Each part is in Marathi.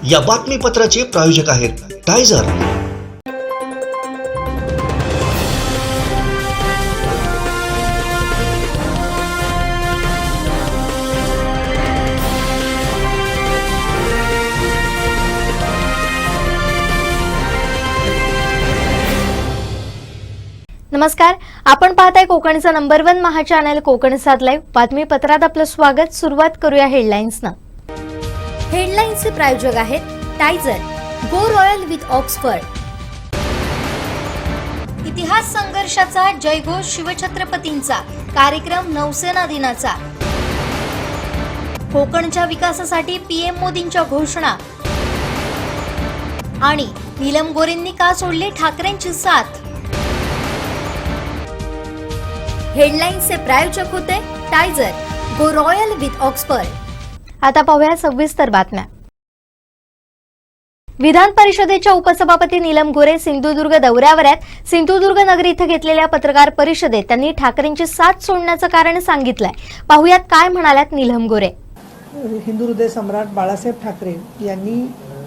या बातमीपत्राचे प्रायोजक आहेत टायझर। नमस्कार, आपण पाहताय कोकणचा नंबर 1 महा चॅनल कोकण सात लाईव्ह बातमीपत्रात आपलं स्वागत। सुरुवात करूया हेडलाईन्सनं। हेडलाईन्सचे प्रायोजक आहेत टायझर, गो रॉयल विथ ऑक्सफर्ड। इतिहास संघर्षाचा जयघोष शिवछत्रपतींचा, कार्यक्रम नौसेना दिनाचा। कोकणच्या विकासासाठी पीएम मोदींच्या घोषणा आणि नीलम गोरेंनी का सोडले ठाकरेंची साथ। हेडलाईन्सचे प्रायोजक होते टायझर, गो रॉयल विथ ऑक्सफर्ड। आता पाहूया सविस्तर बातम्या। विधान परिषदेच्या उपसभापती नीलम गोरे सिंधुदुर्ग दौऱ्यावर आहेत। सिंधुदुर्ग नगरी इथं घेतलेल्या पत्रकार परिषदेत त्यांनी ठाकरेंची साथ सोडण्याचं कारण सांगितलंय। पाहूयात काय म्हणाल्यात नीलम गोरे। हिंदू हृदय सम्राट बाळासाहेब ठाकरे यांनी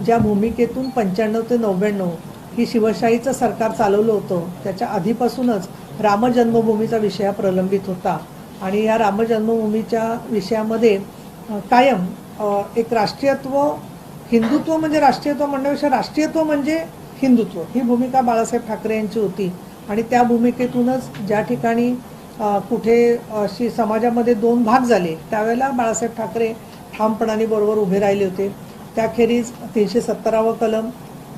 ज्या भूमिकेतून 95 ते 99 ही शिवशाहीचं सरकार चालवलं होतं, त्याच्या आधीपासूनच राम जन्मभूमीचा विषय प्रलंबित होता आणि या राम जन्मभूमीच्या विषयामध्ये कायम एक राष्ट्रीयत्व, हिंदुत्व म्हणजे राष्ट्रीयत्व म्हणण्यापेक्षा राष्ट्रीयत्व म्हणजे हिंदुत्व ही भूमिका बाळासाहेब ठाकरे यांची होती। आणि त्या भूमिकेतूनच ज्या ठिकाणी कुठे अशी समाजामध्ये दोन भाग झाले त्यावेळेला बाळासाहेब ठाकरे ठामपणाने बरोबर उभे राहिले होते। त्याखेरीज 370वा कलम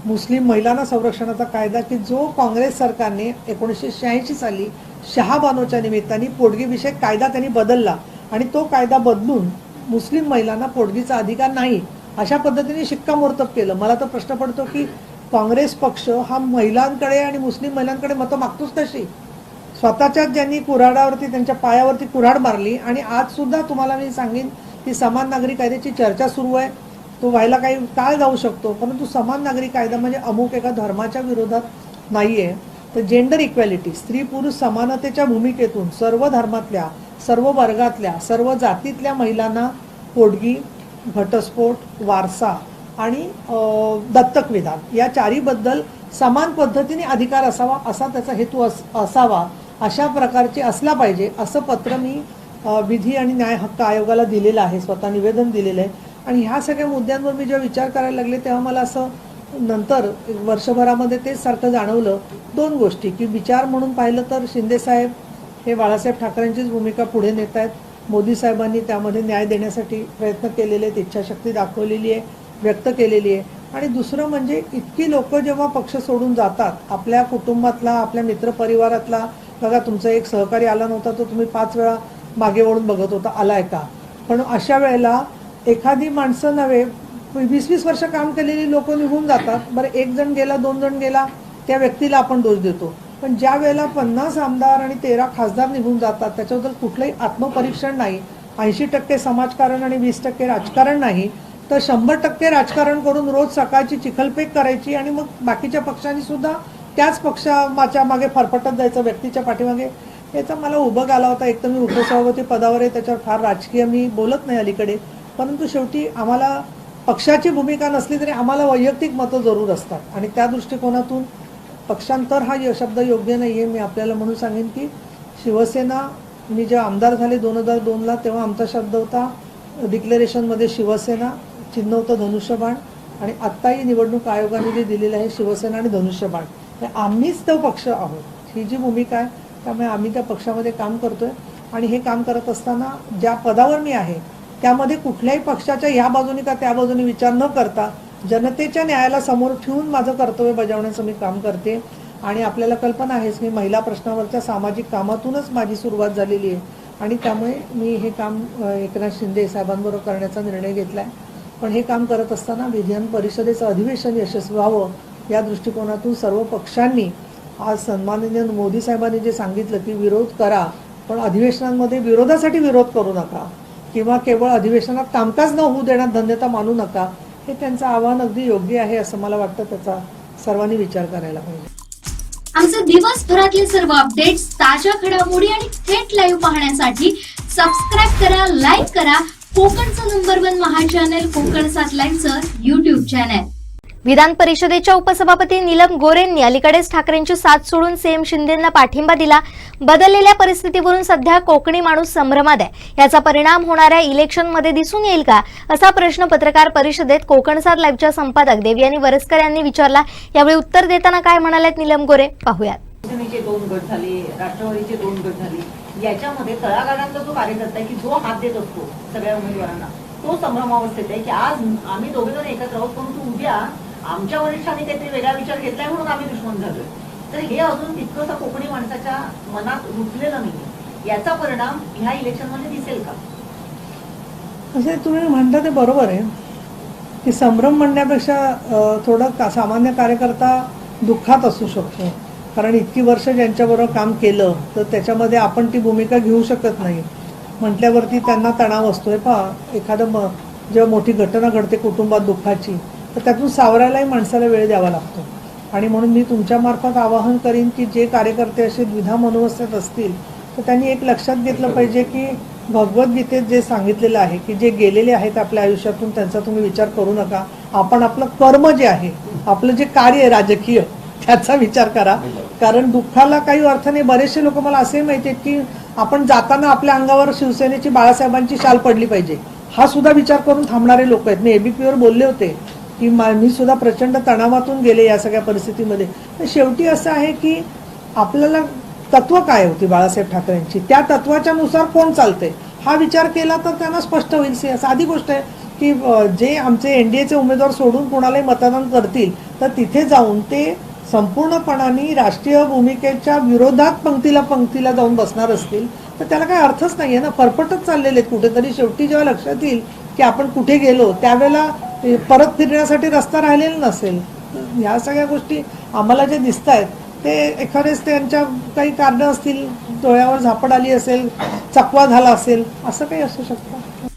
मुस्लिम महिलांना संरक्षणाचा कायदा की जो काँग्रेस सरकारने 1986 साली शहाबानोच्या निमित्ताने पोटगीविषयक कायदा त्यांनी बदलला आणि तो कायदा बदलून मुस्लिम महिलांना पोटगीचा अधिकार नाही अशा पद्धतीने शिक्कामोर्तब केलं। मला तर प्रश्न पडतो की काँग्रेस पक्ष हा महिलांकडे आणि मुस्लिम महिलांकडे मतं मागतोच कशी? स्वतःच्याच ज्यांनी कुऱ्हाडावरती त्यांच्या पायावरती कुऱ्हाड मारली आणि आज सुद्धा तुम्हाला मी सांगेन की समान नागरी कायद्याची चर्चा सुरू आहे। तो व्हायला काही काळ जाऊ शकतो, परंतु समान नागरी कायदा म्हणजे अमुक एका धर्माच्या विरोधात नाही आहे। तर जेंडर इक्वॅलिटी, स्त्री पुरुष समानतेच्या भूमिकेतून सर्व धर्मातल्या, सर्व वर्गातल्या, सर्व जातीतल्या महिलांना पोटगी, घटस्फोट, वारसा आणि दत्तक विधान या चारीबद्दल समान पद्धतीने अधिकार असावा असा त्याचा हेतू असावा, अशा प्रकारचे असला पाहिजे असं पत्र मी विधी आणि न्याय हक्क आयोगाला दिलेलं आहे, स्वतः निवेदन दिलेलं आहे। आणि ह्या सगळ्या मुद्द्यांवर मी जेव्हा विचार करायला लागले तेव्हा मला असं नंतर वर्षभरामध्ये तेच सारखं जाणवलं दोन गोष्टी की विचार म्हणून पाहिलं तर शिंदेसाहेब हे बाळासाहेब ठाकरेंचीच भूमिका पुढे नेत आहेत। मोदी साहेबांनी त्यामध्ये न्याय देण्यासाठी प्रयत्न केलेले आहेत, इच्छाशक्ती दाखवलेली आहे, व्यक्त केलेली आहे। आणि दुसरं म्हणजे इतकी लोक जेव्हा पक्ष सोडून जातात, आपल्या कुटुंबातला, आपल्या मित्रपरिवारातला, बघा तुमचा एक सहकारी आला नव्हता तो तुम्ही 5 वेळा मागे वळून बघत होता, आलाय का? पण अशा वेळेला एखादी माणसं नव्हे 20-20 वर्ष काम केलेली लोक निघून जातात। बरं, एक जण गेला, 2 जण गेला, त्या व्यक्तीला आपण दोष देतो। पण ज्या वेळेला 50 आमदार आणि 13 खासदार निघून जातात त्याच्याबद्दल कुठलंही आत्मपरीक्षण नाही, 80% समाजकारण आणि 20% राजकारण नाही, तर 100% राजकारण करून रोज सकाळची चिखलपेक करायची आणि मग बाकीच्या पक्षांनी सुद्धा त्याच पक्षाच्या मागे फरफटत जायचं व्यक्तीच्या पाठीमागे, याचा मला उभं आला होता। एक तर मी उपसभापती पदावर आहे, त्याच्यावर फार राजकीय मी बोलत नाही अलीकडे, परंतु शेवटी आम्हाला पक्षाची भूमिका नसली तरी आम्हाला वैयक्तिक मतं जरूर असतात आणि त्या दृष्टिकोनातून पक्षांतर हा शब्द योग्य नाही आहे। मी आपल्याला म्हणून सांगेन की शिवसेना, मी जेव्हा आमदार झाले 2002ला तेव्हा आमचा शब्द होता डिक्लेरेशनमध्ये शिवसेना, चिन्ह होतं धनुष्यबाण आणि आत्ताही निवडणूक आयोगाने जे दिलेलं आहे शिवसेना आणि धनुष्यबाण, आम्हीच तो पक्ष आहोत ही जी भूमिका आहे। त्यामुळे आम्ही त्या पक्षामध्ये काम करतोय आणि हे काम करत असताना ज्या पदावर मी आहे त्यामध्ये कुठल्याही पक्षाच्या ह्या बाजूने का त्या बाजूने विचार न करता जनतेच्या न्यायाला समोर ठेवून माझं कर्तव्य बजावण्याचं मी काम करते। आणि आपल्याला कल्पना आहेच की महिला प्रश्नावरच्या सामाजिक कामातूनच माझी सुरुवात झालेली आहे आणि त्यामुळे मी हे काम एकनाथ शिंदे साहेबांबरोबर करण्याचा निर्णय घेतला आहे। पण हे काम करत असताना विधान परिषदेचं अधिवेशन यशस्वी व्हावं या दृष्टिकोनातून सर्व पक्षांनी आज सन्माननीय मोदी साहेबांनी जे सांगितलं की विरोध करा पण अधिवेशनांमध्ये विरोधासाठी विरोध करू नका किंवा केवळ अधिवेशनात कामकाज न होऊ देण्यात धन्यता मानू नका, हे त्यांचं आवाहन अगदी योग्य आहे असं मला वाटतं। त्याचा सर्वांनी विचार करायला पाहिजे। आमचे दिवसभरातले सर्व अपडेट्स, ताज्या घडामोडी आणि थेट लाईव्ह पाहण्यासाठी सबस्क्राइब करा, लाईक करा, कोकणचं नंबर 1 महा चॅनल कोकण सात लाईनचं युट्यूब चॅनल. विधान परिषदेच्या उपसभापती नीलम गोरेंनी अलीकडेच ठाकरेंची साथ सोडून सीएम शिंदेंना पाठिंबा दिला. बदललेल्या परिस्थितीवरून सध्या कोकणी माणूस संभ्रमात आहे. याचा परिणाम होणाऱ्या इलेक्शनमध्ये दिसून येईल का, असा प्रश्न पत्रकार परिषदेत कोकणसात लाईव्हच्या संपादक देवयानी वरसकर यांनी विचारला. यावेळी उत्तर देताना काय म्हणालेत नीलम गोरे, पाहूयात. शिवसेनेचे 2 गट झाले, राष्ट्रवादीचे 2 गट झाले. याच्यामध्ये तळागाळातला जो कार्यकर्ता आहे की जो हात देत असतो सगळ्या उमेदवारांना, तो संभ्रमावस्थेत आहे की आज आम्ही दोघे जण एकत्र आहोत, परंतु उद्या आमच्या वरिष्ठांनी काहीतरी वेगळा विचार घेतलाय म्हणून आम्ही दुश्मन झालोय. तर हे अजून तितकंसं कोकणी माणसाच्या मनात रुजलेलं नाहीये. याचा परिणाम ह्या इलेक्शनमध्ये दिसेल का? म्हणजे तुम्ही म्हणता ते बरोबर आहे की संभ्रम म्हणण्यापेक्षा थोडं सामान्य कार्यकर्ता दुःखात असू शकतो. कारण इतकी वर्ष ज्यांच्याबरोबर काम केलं तर त्याच्यामध्ये आपण ती भूमिका घेऊ शकत नाही म्हटल्यावरती त्यांना तणाव असतोय. एखादं जेव्हा मोठी घटना घडते कुटुंबात दुःखाची, तर त्यातून सावरायलाही माणसाला वेळ द्यावा लागतो. आणि म्हणून मी तुमच्यामार्फत आवाहन करीन की जे कार्यकर्ते असे द्विधा मनोवस्थेत असतील तर त्यांनी एक लक्षात घेतलं पाहिजे की भगवद्गीतेत जे सांगितलेलं आहे की जे गेलेले आहेत आपल्या आयुष्यातून त्यांचा तुम्ही विचार करू नका. आपण आपलं कर्म जे आहे, आपलं जे कार्य आहे राजकीय, त्याचा विचार करा. कारण दुःखाला काही अर्थ नाही. बरेचसे लोक मला असे माहिती आहेत की आपण जाताना आपल्या अंगावर शिवसेनेची बाळासाहेबांची शाल पडली पाहिजे, हा सुद्धा विचार करून थांबणारे लोक आहेत. मी एबीपीवर बोलले होते की मी सुद्धा प्रचंड तणावातून गेले या सगळ्या परिस्थितीमध्ये. तर शेवटी असं आहे की आपल्याला तत्व काय होती बाळासाहेब ठाकरेंची, त्या तत्वाच्या नुसार कोण चालते हा विचार केला तर त्यांना स्पष्ट होईल. साधी गोष्ट आहे की जे आमचे एनडीएचे उमेदवार सोडून कोणालाही मतदान करतील तर तिथे जाऊन ते संपूर्णपणाने राष्ट्रीय भूमिकेच्या विरोधात पंक्तीला जाऊन बसणार असतील तर त्याला काही अर्थच नाही आहे ना. फरफटच चाललेले आहेत कुठेतरी. शेवटी जेव्हा लक्षात येईल की आपण कुठे गेलो त्यावेळेला परत फिरण्यासाठी रस्ता राहिलेला नसेल. ह्या सगळ्या गोष्टी आम्हाला जे दिसत आहेत ते एखादेच त्यांच्या काही कारणं असतील, डोळ्यावर झापड आली असेल, चकवा झाला असेल, असं काही असू शकतं.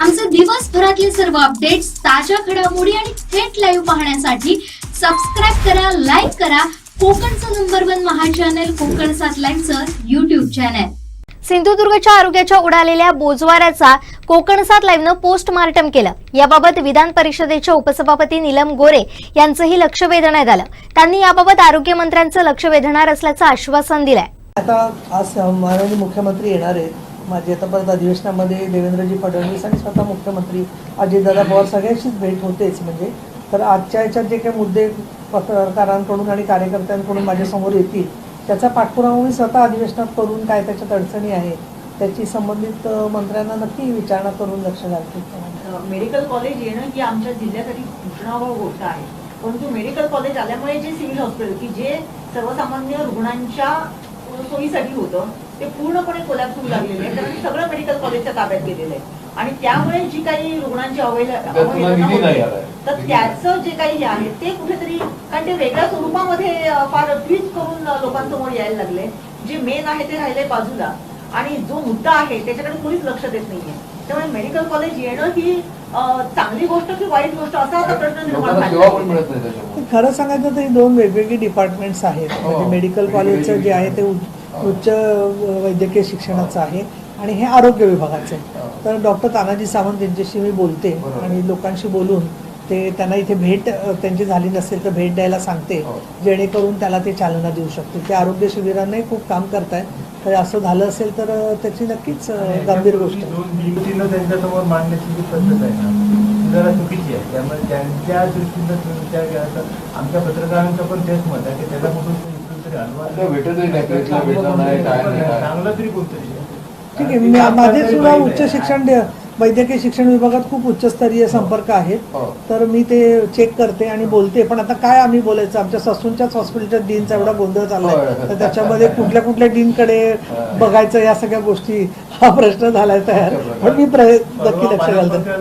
आमचे दिवसभरातले सर्व अपडेट्स, ताज्या घडामोडी आणि थेट लाईव्ह पाहण्यासाठी सबस्क्राईब करा, लाईक करा कोकणचं नंबर 1 महा चॅनल कोकण सात लाईनचं युट्यूब चॅनल. सिंधुदुर्गच्या आरोग्याच्या उडालेल्या बोजवाऱ्याचा कोकणसात लाईव्हनं पोस्टमार्टम केलं. याबाबत विधान परिषदेच्या उपसभापती नीलम गोरे यांचंही लक्ष वेधण्यात आलं. त्यांनी याबाबत आरोग्यमंत्र्यांचं लक्ष वेधणार असल्याचं आश्वासन दिलंय. आता आज माननीय मुख्यमंत्री येणार आहेत. माझी आता परत अधिवेशनामध्ये देवेंद्रजी फडणवीस आणि स्वतः मुख्यमंत्री अजितदादा पवार सगळ्यांशीच भेट होतेच. म्हणजे तर आजच्या याच्यात जे काही मुद्दे पत्रकारांकडून आणि कार्यकर्त्यांकडून माझ्यासमोर येतील त्याचा पाठपुरावा मी स्वतः अधिवेशनात करून काय त्याच्यात अडचणी आहेत त्याची संबंधित मंत्र्यांना नक्की विचारणा करून लक्ष घालते. मेडिकल कॉलेज येणं ही आमच्या जिल्ह्यासाठी घोषणावह गोष्ट आहे. परंतु मेडिकल कॉलेज आल्यामुळे जे सिव्हिल हॉस्पिटल की जे सर्वसामान्य रुग्णांच्या सोयीसाठी होतं ते पूर्णपणे कोलॅप्स होऊ लागलेले आहे. कारण सगळं मेडिकल कॉलेजच्या ताब्यात गेलेलं आहे आणि त्यामुळे जी काही रुग्णांची अवहेलना होते तर त्याचं जे काही हे आहे ते कुठेतरी, कारण ते वेगळ्या स्वरूपामध्ये फार ट्विस्ट करून लोकांसमोर यायला लागले. जे मेन आहे ते राहिले बाजूला आणि जो मुद्दा आहे त्याच्याकडे कोणीच लक्ष देत नाहीये. त्यामुळे मेडिकल कॉलेज येणं ही चांगली गोष्ट की वाईट गोष्ट असा आता प्रश्न निर्माण झाला. खरं सांगायचं तर 2 वेगवेगळी डिपार्टमेंट्स आहेत. म्हणजे मेडिकल कॉलेजचं जे आहे ते उच्च वैद्यकीय शिक्षणाचं आहे आणि हे आरोग्य विभागाचं आहे. तर डॉक्टर तानाजी सावंत यांच्याशी मी बोलते आणि लोकांशी बोलून ते त्यांना इथे भेट त्यांची झाली नसेल तर भेट द्यायला सांगते, जेणेकरून त्याला ते चालना देऊ शकतील. ते आरोग्य शिबिरांनाही खूप काम करतायत. तर असं झालं असेल तर त्याची नक्कीच गंभीर गोष्ट आहे. त्यांच्यासमोर मांडण्याची जी पद्धत आहे ना जरा चुकीची आहे. त्यामुळे त्यांच्या दृष्टीनं विचार केला तर आमच्या पत्रकारांचं पण तेच मत आहे की त्याच्यामधून चांगलं तरी कोणतरी ठीक आहे. माझे सुद्धा उच्च शिक्षण वैद्यकीय शिक्षण विभागात खूप उच्चस्तरीय संपर्क आहेत. तर मी ते चेक करते आणि बोलते. पण आता काय आम्ही बोलायचं, आमच्या ससूनच्याच हॉस्पिटलच्या डीनचा एवढा गोंधळ चाललाय तर त्याच्यामध्ये कुठल्या डीनकडे बघायचं या सगळ्या गोष्टी हा प्रश्न झालाय तयार. पण मी नक्की लक्ष घालते.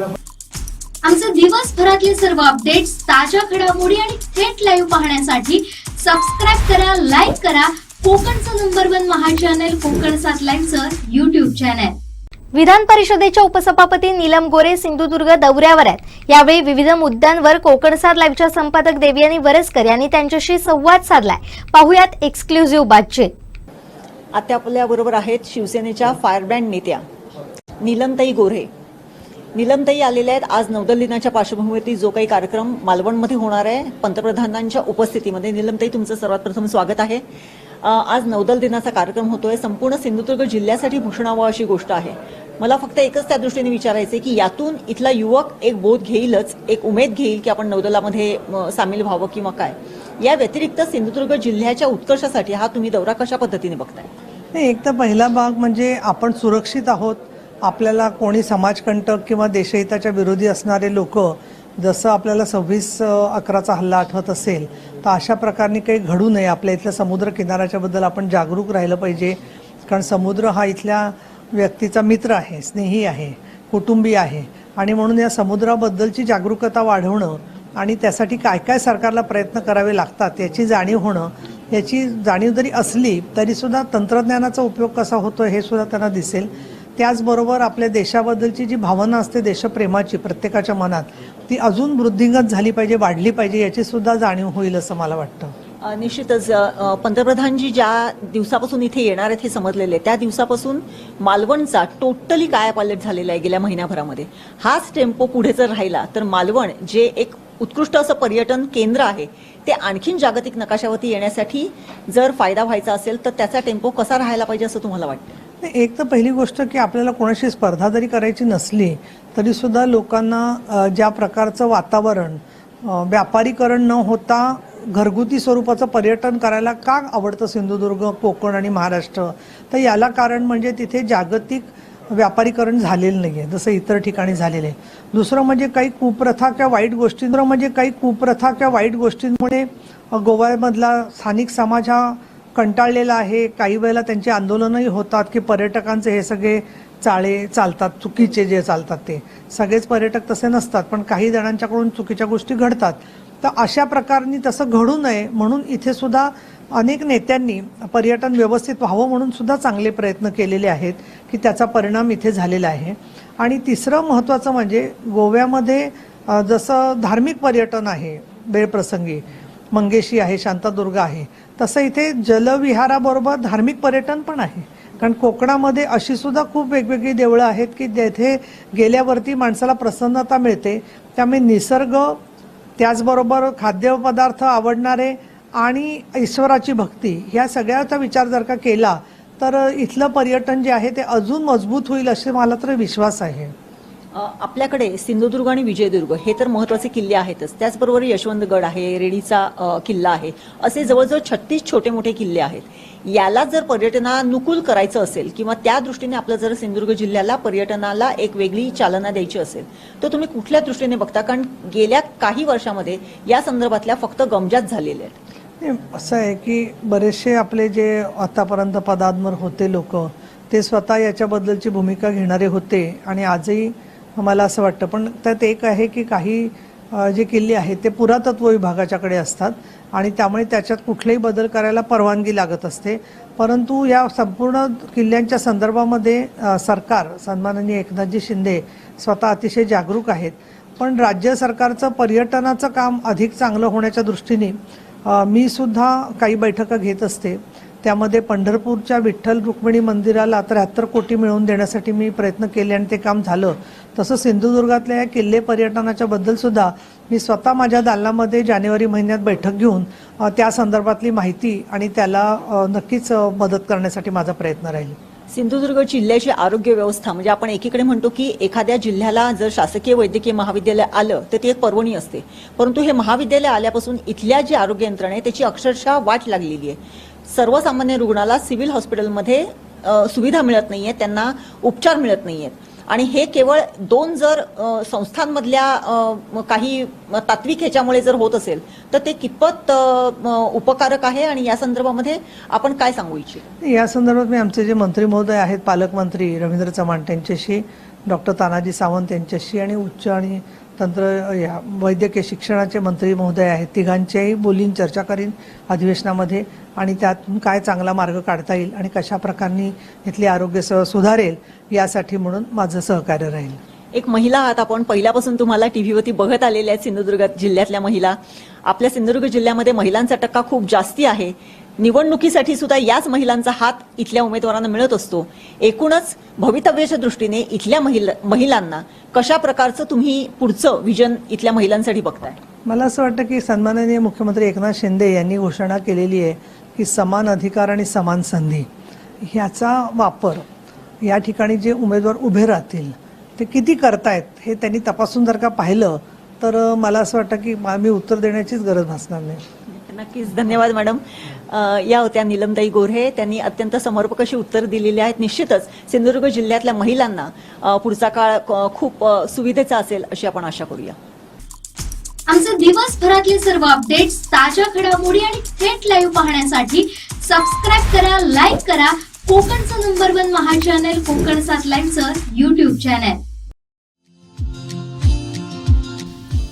आमचे दिवसभरातले सर्व अपडेट्स, ताज्या घडामोडी आणि थेट लाईव्ह पाहण्यासाठी सबस्क्राईब करा, लाईक करा कोकणचं नंबर 1 महा चॅनल कोकण सात लाईनचं युट्यूब चॅनल. विधान परिषदेच्या उपसभापती नीलम गोरे सिंधुदुर्ग दौऱ्यावर आहेत. यावेळी विविध मुद्द्यांवर कोकणसात लाईव्हच्या संपादक देवयानी वरसकर यांनी त्यांच्याशी संवाद साधलाय. पाहुयात एक्सक्लुझिव्ह बातचीत. आता आपल्या बरोबर आहेत शिवसेनेच्या फायरब्रँड नेत्या नीलमताई गोरे. नीलमताई आलेल्या आहेत. आज नौदल दिनाच्या पार्श्वभूमीवरती जो काही कार्यक्रम मालवणमध्ये होणार आहे पंतप्रधानांच्या उपस्थितीमध्ये. नीलमताई, तुमचं सर्वात प्रथम स्वागत आहे. आज नौदल दिनाचा कार्यक्रम होतोय. संपूर्ण सिंधुदुर्ग जिल्ह्यासाठी भूषणावं अशी गोष्ट आहे. मला फक्त एकच त्या दृष्टीने विचारायचं की यातून इथला युवक एक बोध घेईलच, एक उमेद घेईल की आपण नौदलामध्ये सामील व्हावं किंवा काय. या व्यतिरिक्त सिंधुदुर्ग जिल्ह्याच्या उत्कर्षासाठी हा तुम्ही दौरा कशा पद्धतीने बघताय? नाही, एक तर पहिला भाग म्हणजे आपण सुरक्षित आहोत. आपल्याला कोणी समाजकंटक किंवा देशहिताच्या विरोधी असणारे लोक, जसं आपल्याला 26/11चा हल्ला आठवत असेल, तर अशा प्रकारने काही घडू नये. आपल्या इथल्या समुद्र किनाऱ्याच्याबद्दल आपण जागरूक राहिलं पाहिजे. कारण समुद्र हा इथल्या व्यक्तीचा मित्र आहे, स्नेही आहे, कुटुंबी आहे. आणि म्हणून या समुद्राबद्दलची जागरूकता वाढवणं आणि त्यासाठी काय काय सरकारला प्रयत्न करावे लागतात याची जाणीव होणं, याची जाणीव जरी असली तरीसुद्धा तंत्रज्ञानाचा उपयोग कसा होतो हे सुद्धा त्यांना दिसेल. त्याचबरोबर आपल्या देशाबद्दलची जी भावना असते देशप्रेमाची प्रत्येकाच्या मनात, ती अजून वृद्धिंगत झाली पाहिजे, वाढली पाहिजे, याची सुद्धा जाणीव होईल असं मला वाटतं. निश्चितच पंतप्रधानजी ज्या दिवसापासून इथे येणार आहेत हे समजलेले, त्या दिवसापासून मालवणचा टोटली कायापालट झालेला आहे गेल्या महिन्याभरामध्ये. हाच टेम्पो पुढे जर राहिला तर मालवण जे एक उत्कृष्ट असं पर्यटन केंद्र आहे ते आणखीन जागतिक नकाशावरती येण्यासाठी जर फायदा व्हायचा असेल तर त्याचा टेम्पो कसा राहायला पाहिजे असं तुम्हाला वाटतं? एक तर पहिली गोष्ट की आपल्याला कोणाशी स्पर्धा जरी करायची नसली तरी सुद्धा लोकांना ज्या प्रकारचं वातावरण, व्यापारीकरण न होता घरगुती स्वरूपाचं पर्यटन करायला का आवडतं सिंधुदुर्ग, कोकण आणि महाराष्ट्र, तर याला कारण म्हणजे तिथे जागतिक व्यापारीकरण झालेलं नाही आहे जसं इतर ठिकाणी झालेलं आहे. दुसरं म्हणजे काही कुप्रथा किंवा वाईट गोष्टींमुळे गोव्यामधला स्थानिक समाज हा कंटाळलेला आहे. काही वेळेला त्यांची आंदोलनही होतात की पर्यटकांचे हे सगळे चाळे चालतात, चुकीचे जे चालतात ते. सगळेच पर्यटक तसे नसतात, पण काही जणांच्याकडून चुकीच्या गोष्टी घडतात. तर अशा प्रकारांनी तसं घडू नये म्हणून इथे सुद्धा अनेक नेत्यांनी पर्यटन व्यवस्थित व्हावं म्हणून सुद्धा चांगले प्रयत्न केलेले आहेत की त्याचा परिणाम इथे झालेला आहे. आणि तिसरं महत्त्वाचं म्हणजे गोव्यामध्ये जसं धार्मिक पर्यटन आहे वेळप्रसंगी, मंगेशी आहे, शांतादुर्गा आहे, तसं इथे जलविहाराबरोबर धार्मिक पर्यटन पण आहे. कारण कोकणामध्ये अशी सुद्धा खूप वेगवेगळी देवळं आहेत की जेथे गेल्यावरती माणसाला प्रसन्नता मिळते. त्यामुळे निसर्ग, त्याचबरोबर खाद्यपदार्थ आवडणारे आणि ईश्वराची भक्ती, ह्या सगळ्याचा विचार जर का केला तर इथलं पर्यटन जे आहे ते अजून मजबूत होईल असे मला तर विश्वास आहे. आपल्याकडे सिंधुदुर्ग आणि विजयदुर्ग हे तर महत्त्वाचे किल्ले आहेतच, त्याचबरोबर यशवंतगड आहे, रेडीचा किल्ला आहे, असे जवळजवळ 36 छोटे मोठे किल्ले आहेत. याला जर पर्यटनानुकूल करायचं असेल किंवा त्या दृष्टीने आपलं जर सिंधुदुर्ग जिल्ह्याला पर्यटनाला एक वेगळी चालना द्यायची असेल तर तुम्ही कुठल्या दृष्टीने बघता? कारण गेल्या काही वर्षामध्ये या संदर्भातल्या फक्त गमजात झालेल्या आहेत. असं आहे की बरेचसे आपले जे आतापर्यंत पदांवर होते लोक, ते स्वतः याच्याबद्दलची भूमिका घेणारे होते आणि आजही मला असं वाटतं. पण त्यात एक आहे की काही जे किल्ले आहेत ते पुरातत्व विभागाच्याकडे असतात आणि त्यामुळे त्याच्यात कुठलेही बदल करायला परवानगी लागत असते. परंतु या संपूर्ण किल्ल्यांच्या संदर्भामध्ये सरकार, सन्माननीय एकनाथजी शिंदे स्वतः अतिशय जागरूक आहेत. पण राज्य सरकारचं पर्यटनाचं काम अधिक चांगलं होण्याच्या दृष्टीने मी सुद्धा काही बैठका घेत असते. त्यामध्ये पंढरपूरच्या विठ्ठल रुक्मिणी मंदिराला 73 कोटी मिळवून देण्यासाठी मी प्रयत्न केले आणि ते काम झालं. तसं सिंधुदुर्गातल्या या किल्ले पर्यटनाच्या बद्दल सुद्धा मी स्वतः माझ्या दालनामध्ये जानेवारी महिन्यात बैठक घेऊन त्या संदर्भातली माहिती आणि त्याला नक्कीच मदत करण्यासाठी माझा प्रयत्न राहील. सिंधुदुर्ग जिल्ह्याची आरोग्य व्यवस्था म्हणजे आपण एकीकडे म्हणतो की एखाद्या जिल्ह्याला जर शासकीय वैद्यकीय महाविद्यालय आलं तर ती एक पर्वणी असते, परंतु हे महाविद्यालय आल्यापासून इथल्या जी आरोग्य यंत्रणा आहे त्याची अक्षरशः वाट लागलेली आहे. सर्वसामान्य रुग्णाला सिव्हिल हॉस्पिटलमध्ये सुविधा मिळत नाहीये, त्यांना उपचार मिळत नाहीयेत. आणि हे केवळ 2 जर संस्थांमधल्या काही तात्विक ह्याच्यामुळे जर होत असेल तर ते कितपत उपकारक आहे आणि या संदर्भामध्ये आपण काय सांगू इच्छितो? या संदर्भात मी आमचे जे मंत्री महोदय आहेत, पालकमंत्री रवींद्र चव्हाण त्यांच्याशी, डॉक्टर तानाजी सावंत यांच्याशी आणि उच्च आणि वैद्यकीय शिक्षणाचे मंत्री महोदय आहेत, तिघांच्याही बोलीन चर्चा करीन अधिवेशनामध्ये आणि त्यातून काय चांगला मार्ग काढता येईल आणि कशा प्रकारे इथली आरोग्य सेवा सुधारेल यासाठी म्हणून माझं सहकार्य राहील. एक महिला आहात आपण, पहिल्यापासून तुम्हाला टीव्हीवरती बघत आलेल्या आहेत सिंधुदुर्ग जिल्ह्यातल्या महिला. आपल्या सिंधुदुर्ग जिल्ह्यामध्ये महिलांचा टक्का खूप जास्ती आहे. निवडणुकीसाठी सुद्धा याच महिलांचा हात इथल्या उमेदवारांना मिळत असतो. एकूणच भवितव्याच्या दृष्टीने इथल्या महिलांना कशा प्रकारचं तुम्ही पुढचं विजन इथल्या महिलांसाठी बघताय? मला असं वाटतं की सन्माननीय मुख्यमंत्री एकनाथ शिंदे यांनी घोषणा केलेली आहे की समान अधिकार आणि समान संधी ह्याचा वापर या ठिकाणी जे उमेदवार उभे राहतील ते किती करतायत हे त्यांनी तपासून जर का पाहिलं तर मला असं वाटतं की मी उत्तर देण्याचीच गरज भासणार नाही. नक्कीच. धन्यवाद मॅडम. या होत्या नीलमताई गोऱ्हे. त्यांनी अत्यंत समर्पक अशी उत्तर दिलेली आहेत. निश्चितच सिंधुदुर्ग जिल्ह्यातल्या महिलांना पुढचा काळ खूप सुविधेचा असेल अशी आपण आशा करूया. आमचे दिवसभरातले सर्व अपडेट्स, ताज्या घडामोडी आणि थेट लाईव्ह पाहण्यासाठी सबस्क्राईब करा, लाईक करा कोकणचं नंबर 1 महा चॅनल कोकण 7 लाईव्हचं युट्यूब चॅनल.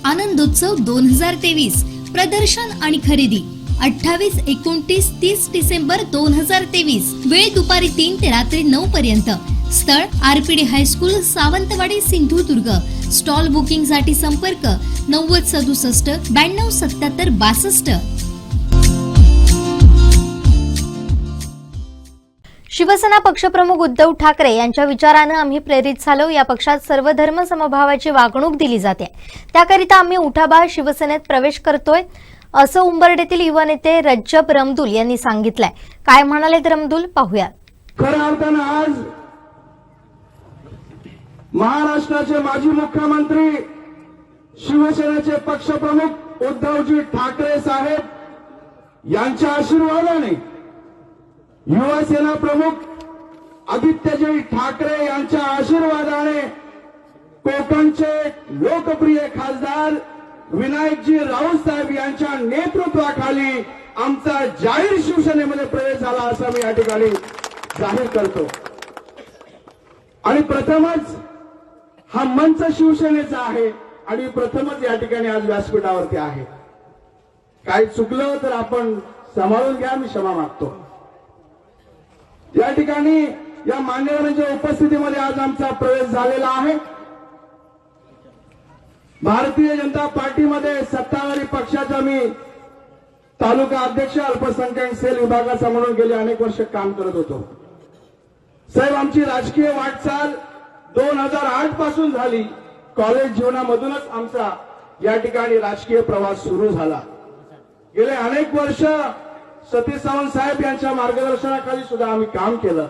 आनंदोत्सव 2023 प्रदर्शन आणि खरेदी 28, 29, 30 डिसेंबर 2023. वेळ दुपारी 3 ते रात्री 9 पर्यंत. स्थळ RPD high school, Sawantwadi, Sindhudurg. Stall booking साठी संपर्क 9067 92 77 62. शिवसेना पक्षप्रमुख उद्धव ठाकरे यांच्या विचारानं आम्ही प्रेरित झालो. या पक्षात सर्व धर्म समभावाची वागणूक दिली जाते. त्याकरिता आम्ही उठाबा शिवसेनेत प्रवेश करतोय असं उंबरडेतील युवा नेते रज्जब रमदुल यांनी सांगितलंय. काय म्हणालेत रमदुल पाहूयात. खऱ्या अर्थानं आज महाराष्ट्राचे माजी मुख्यमंत्री शिवसेनेचे पक्षप्रमुख उद्धवजी ठाकरे साहेब यांच्या आशीर्वादाने युवासेना प्रमुख आदित्यजी ठाकरे यांच्या आशीर्वादाने कोकणचे लोकप्रिय खासदार विनायकजी राऊत साहेब यांच्या नेतृत्वाखाली आमचा जाहीर शिवसेनेमध्ये प्रवेश झाला असं मी या ठिकाणी जाहीर करतो. आणि प्रथमच हा मंच शिवसेनेचा आहे आणि प्रथमच या ठिकाणी आज व्यासपीठावरती आहे. काही चुकलं तर आपण सांभाळून घ्या, मी क्षमा मागतो. या ठिकाणी या मान्यवरांच्या उपस्थितीमध्ये आज आमचा प्रवेश झालेला आहे. भारतीय जनता पार्टीमध्ये सत्ताधारी पक्षाचा मी तालुका अध्यक्ष अल्पसंख्याक सेल विभागाचा म्हणून गेले अनेक वर्ष काम करत होतो. साहेब, आमची राजकीय वाटचाल 2008 पासून झाली. कॉलेज जीवनामधूनच आमचा या ठिकाणी राजकीय प्रवास सुरू झाला. गेले अनेक वर्ष सतीश सावंत साहेब यांच्या मार्गदर्शनाखाली सुद्धा आम्ही काम केलं.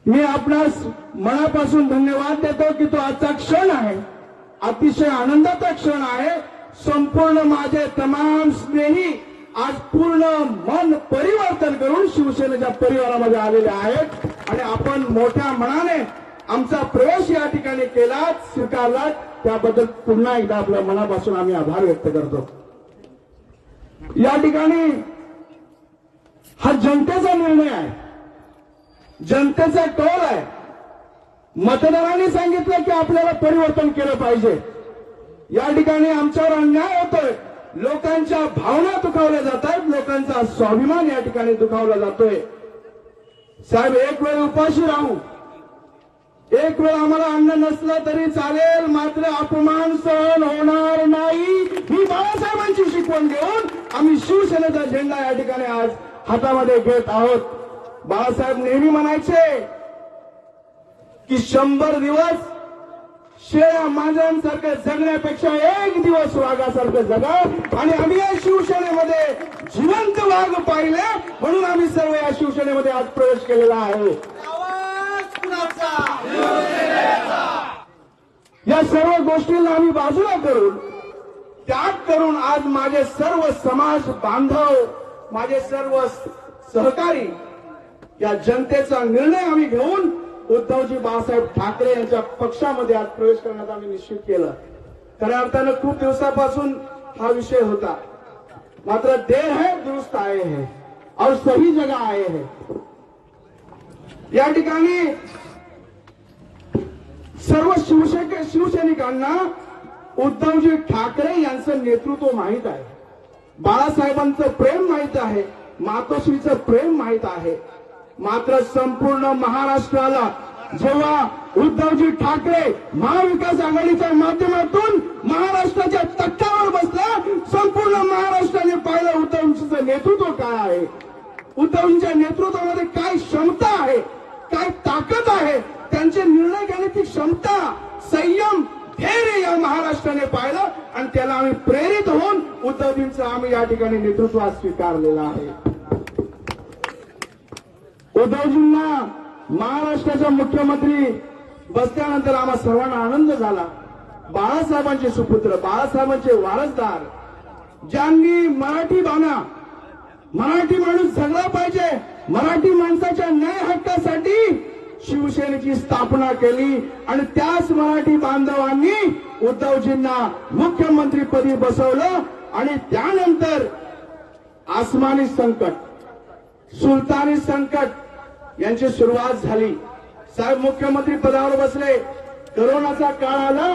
मी आपणास मनापासून धन्यवाद देतो की तो आजचा क्षण आहे, अतिशय आनंदाचा क्षण आहे. संपूर्ण माझे तमाम स्नेही आज पूर्ण मन परिवर्तन करून शिवसेनेच्या परिवारामध्ये आलेले आहेत आणि आपण मोठ्या मनाने आमचा प्रवेश या ठिकाणी केला, स्वीकारला. त्याबद्दल पुन्हा एकदा आपल्या मनापासून आम्ही आभार व्यक्त करतो. या ठिकाणी हा जनतेचा निर्णय आहे, जनतेचा कौल आहे. मतदारांनी सांगितलं की आपल्याला परिवर्तन केलं पाहिजे. या ठिकाणी आमच्यावर अन्याय होतोय, लोकांच्या भावना दुखावल्या जात आहेत, लोकांचा स्वाभिमान या ठिकाणी दुखावला जातोय. साहेब, एक वेळ उपाशी राहू, एक वेळ आम्हाला अन्न नसलं तरी चालेल, मात्र अपमान सहन होणार नाही ही बाळासाहेबांची शिकवण घेऊन आम्ही शिवसेनेचा झेंडा या ठिकाणी आज हातामध्ये घेत आहोत. बाळासाहेब नेहमी म्हणायचे की 100 दिवस शेळ्या मांजरांसारखं जगण्यापेक्षा एक दिवस वाघासारखं जगा. आणि आम्ही या शिवसेनेमध्ये जिवंत वाघ पाहिले म्हणून आम्ही सर्व या शिवसेनेमध्ये आज प्रवेश केलेला आहे. या सर्व गोष्टींना आम्ही बाजूला करून, त्याग करून आज माझे सर्व समाज बांधव, माझे सर्व सहकारी, या जनतेचा निर्णय आम्ही घेऊन उद्धवजी बाळासाहेब ठाकरे यांच्या पक्षामध्ये आज प्रवेश करण्याचं आम्ही निश्चित केलं. खऱ्या अर्थानं खूप दिवसापासून हा विषय होता, मात्र देर है दुरुस्त आए हैं और सही जगह आए हैं. या ठिकाणी सर्व शिवसैनिकांना उद्धवजी ठाकरे यांचं नेतृत्व माहीत आहे, बाळासाहेबांचं प्रेम माहीत आहे, मातोश्रीचं प्रेम माहीत आहे. मात्र संपूर्ण महाराष्ट्राला जेव्हा उद्धवजी ठाकरे महाविकास आघाडीच्या माध्यमातून महाराष्ट्राच्या तख्तावर बसला, संपूर्ण महाराष्ट्राने पाहिलं उद्धवजींचं नेतृत्व काय आहे, उद्धवजींच्या नेतृत्वामध्ये काय क्षमता आहे, काय ताकद आहे, त्यांचे निर्णय घेण्याची क्षमता, संयम, धैर्य या महाराष्ट्राने पाहिलं आणि त्याला आम्ही प्रेरित होऊन उद्धवजींचं आम्ही या ठिकाणी नेतृत्व स्वीकारलेलं आहे. उद्धवजींना महाराष्ट्राचा मुख्यमंत्री बसल्यानंतर आम्हा सर्वांना आनंद झाला. बाळासाहेबांचे सुपुत्र, बाळासाहेबांचे वारसदार, ज्यांनी मराठी बाणा, मराठी माणूस जगला पाहिजे, मराठी माणसाच्या न्याय हक्कासाठी शिवसेनेची स्थापना केली आणि त्याच मराठी बांधवांनी उद्धवजींना मुख्यमंत्रीपदी बसवलं आणि त्यानंतर आसमानी संकट, सुलतानी संकट यांची सुरुवात झाली. साहेब मुख्यमंत्री पदावर बसले, करोनाचा काळ आला,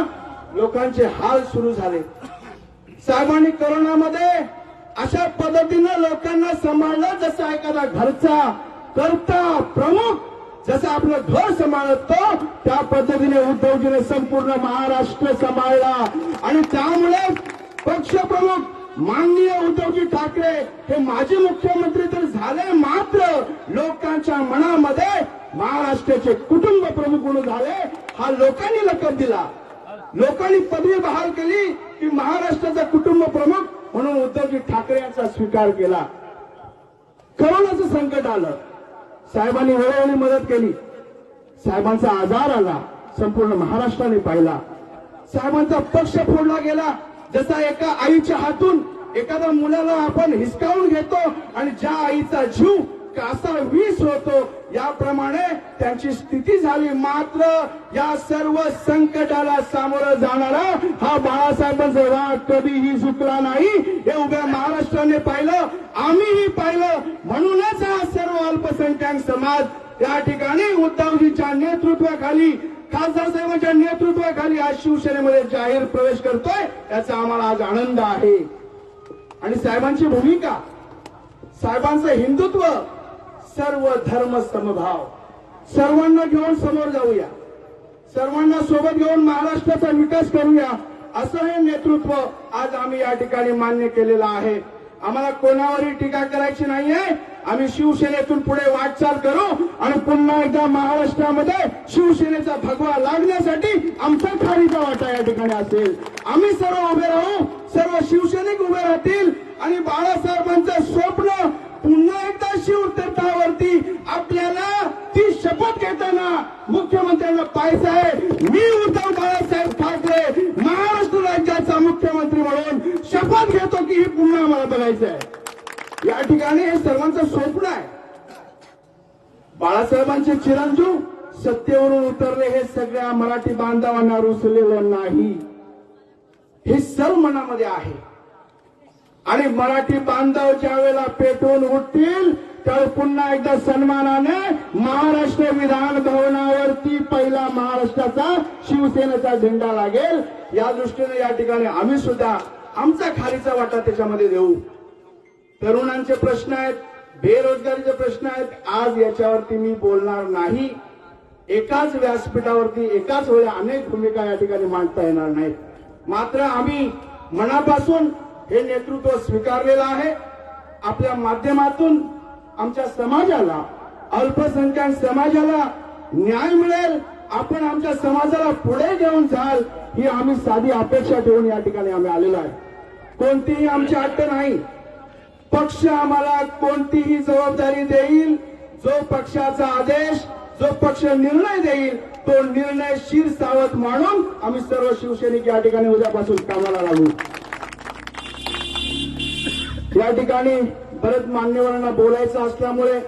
लोकांचे हाल सुरू झाले. साहेबांनी करोनामध्ये अशा पद्धतीनं लोकांना सांभाळलं जसं एखादा घरचा कर्ता प्रमुख जसं आपलं घर सांभाळतो त्या पद्धतीने उद्धवजीने संपूर्ण महाराष्ट्र सांभाळला आणि त्यामुळे पक्षप्रमुख माननीय उद्धवजी ठाकरे हे माजी मुख्यमंत्री तर झाले, मात्र लोकांच्या मनामध्ये महाराष्ट्राचे कुटुंब प्रमुख म्हणून झाले. हा लोकांनी लकब दिला, लोकांनी पदवी बहाल केली की महाराष्ट्राचा कुटुंब प्रमुख म्हणून उद्धवजी ठाकरे यांचा स्वीकार केला. करोनाचं संकट आलं, साहेबांनी वेळोवेळी मदत केली. साहेबांचा आजार आला, संपूर्ण महाराष्ट्राने पाहिला. साहेबांचा पक्ष फोडला गेला, जसा एका आईच्या हातून एखाद्या मुलाला आपण हिसकावून घेतो आणि ज्या आईचा जीव कासा वीस होतो, याप्रमाणे त्यांची स्थिती झाली. मात्र या सर्व संकटाला सामोरं जाणारा हा बाळासाहेबांचा राग कधीही झुकला नाही. हे उभ्या महाराष्ट्राने पाहिलं, आम्हीही पाहिलं. म्हणूनच हा सर्व अल्पसंख्याक समाज या ठिकाणी उद्धवजींच्या नेतृत्वाखाली, खासदार साहेबांच्या नेतृत्वाखाली आज शिवसेनेमध्ये जाहीर प्रवेश करतोय. याचा आम्हाला आज आनंद आहे. आणि साहेबांची भूमिका, साहेबांचं हिंदुत्व, सर्व धर्म समभाव, सर्वांना घेऊन समोर जाऊया, सर्वांना सोबत घेऊन महाराष्ट्राचा विकास करूया, असं हे नेतृत्व आज आम्ही या ठिकाणी मान्य केलेलं आहे. आम्हाला कोणावरही टीका करायची नाहीये. आम्ही शिवसेनेतून पुढे वाटचाल करू आणि पुन्हा एकदा महाराष्ट्रामध्ये शिवसेनेचा भगवा लागण्यासाठी आमचा खारीचा वाटा या ठिकाणी असेल. आम्ही सर्व उभे राहू, सर्व शिवसैनिक उभे राहतील आणि बाळासाहेबांचं स्वप्न पुन्हा एकदा शिवतीर्थावरती आपल्याला ती शपथ घेताना मुख्यमंत्र्यांना पाहायचं आहे. मी उद्धव बाळासाहेब ठाकरे महाराष्ट्र राज्याचा मुख्यमंत्री म्हणून शपथ घेतो की ही पुन्हा आम्हाला बघायचं आहे. या ठिकाणी हे सर्वांचं स्वप्न आहे. बाळासाहेबांचे चिरंजीव सत्तेवरून उतरले हे सगळ्या मराठी बांधवांना रुचलेलं नाही, हे सर्व मनामध्ये आहे. आणि मराठी बांधव ज्या वेळेला पेटून उठतील त्यावेळी पुन्हा एकदा सन्मानाने महाराष्ट्र विधान भवनावरती पहिला महाराष्ट्राचा शिवसेनेचा झेंडा लागेल. या दृष्टीने या ठिकाणी आम्ही सुद्धा आमचा खारीचा वाटा त्याच्यामध्ये देऊ. तरुणांचे प्रश्न आहेत, बेरोजगारीचे प्रश्न आहेत. आज याच्यावरती मी बोलणार नाही. एकाच व्यासपीठावरती एकाच वेळी अनेक भूमिका या ठिकाणी मांडता येणार नाहीत. मात्र आम्ही मनापासून हे नेतृत्व स्वीकारलेलं आहे. आपल्या माध्यमातून आमच्या समाजाला, अल्पसंख्याक समाजाला न्याय मिळेल, आपण आमच्या समाजाला पुढे घेऊन जाल, ही आम्ही साधी अपेक्षा ठेवून या ठिकाणी आम्ही आलेलो आहे. कोणतीही आमची अट नाही. पक्ष आम्हाला कोणतीही जबाबदारी देईल, जो पक्षाचा आदेश, जो पक्ष निर्णय देईल तो निर्णय शिरसावत मानून आम्ही सर्व शिवसैनिक या ठिकाणी उद्यापासून कामाला लागू. या ठिकाणी बरेच मान्यवरांना बोलायचं असल्यामुळे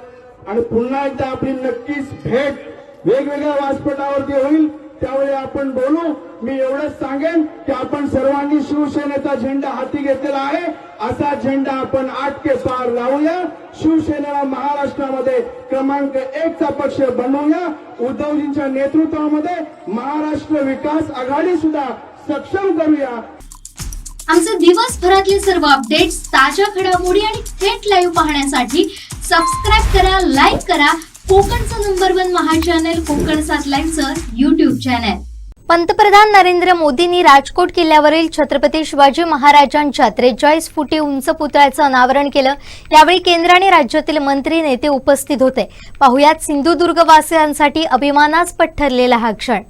आणि पुन्हा एकदा आपली नक्कीच भेट वेगवेगळ्या व्यासपीठावरती होईल, त्यावेळी आपण बोलू. मी एवढंच सांगेन की आपण सर्वांनी शिवसेनेचा झेंडा हाती घेतलेला आहे. असा झेंडा आपण 8 के पार लावूया. शिवसेनेला महाराष्ट्रामध्ये क्रमांक 1 चा पक्ष बनवूया. उद्धवजींच्या नेतृत्वामध्ये महाराष्ट्र विकास आघाडी सुद्धा सक्षम करूया. आमचे दिवसभरातले सर्व अपडेट्स, ताज्या घडामोडी आणि थेट लाईव्ह पाहण्यासाठी सबस्क्राईब करा, लाईक करा, कोकणचं नंबर 1 महा चॅनल कोकण 7 लाईनचं YouTube चॅनल. पंतप्रधान नरेंद्र मोदींनी राजकोट किल्ल्यावरील छत्रपती शिवाजी महाराजांच्या 43 फुटी उंच पुतळ्याचं अनावरण केलं. यावेळी केंद्र आणि राज्यातील मंत्री नेते उपस्थित होते. पाहुयात सिंधुदुर्गवासियांसाठी अभिमानास्पद ठरलेला हा क्षण.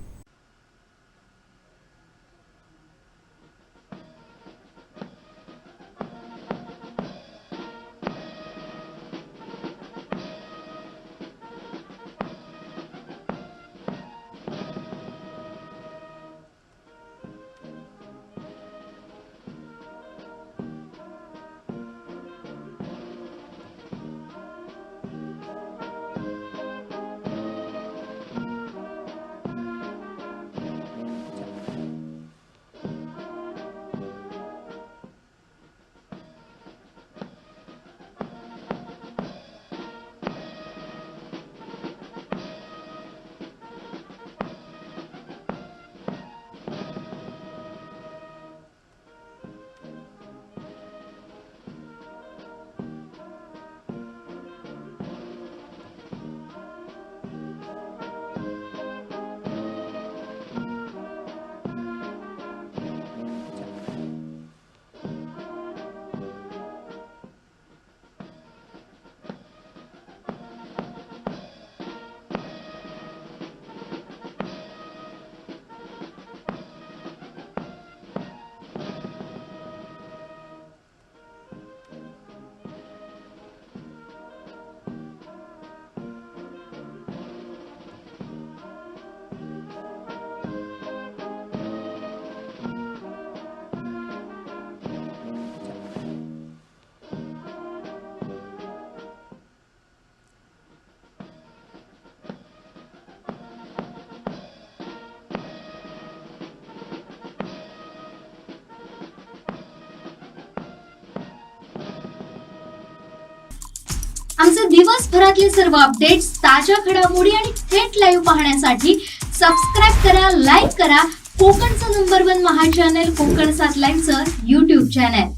आमचे दिवसभरातले सर्व अपडेट्स, ताज्या घडामोडी आणि थेट लाईव्ह पाहण्यासाठी सबस्क्राईब करा, लाईक करा कोकणचं नंबर 1 महा चॅनल कोकण 7 लाईनचं YouTube चॅनल.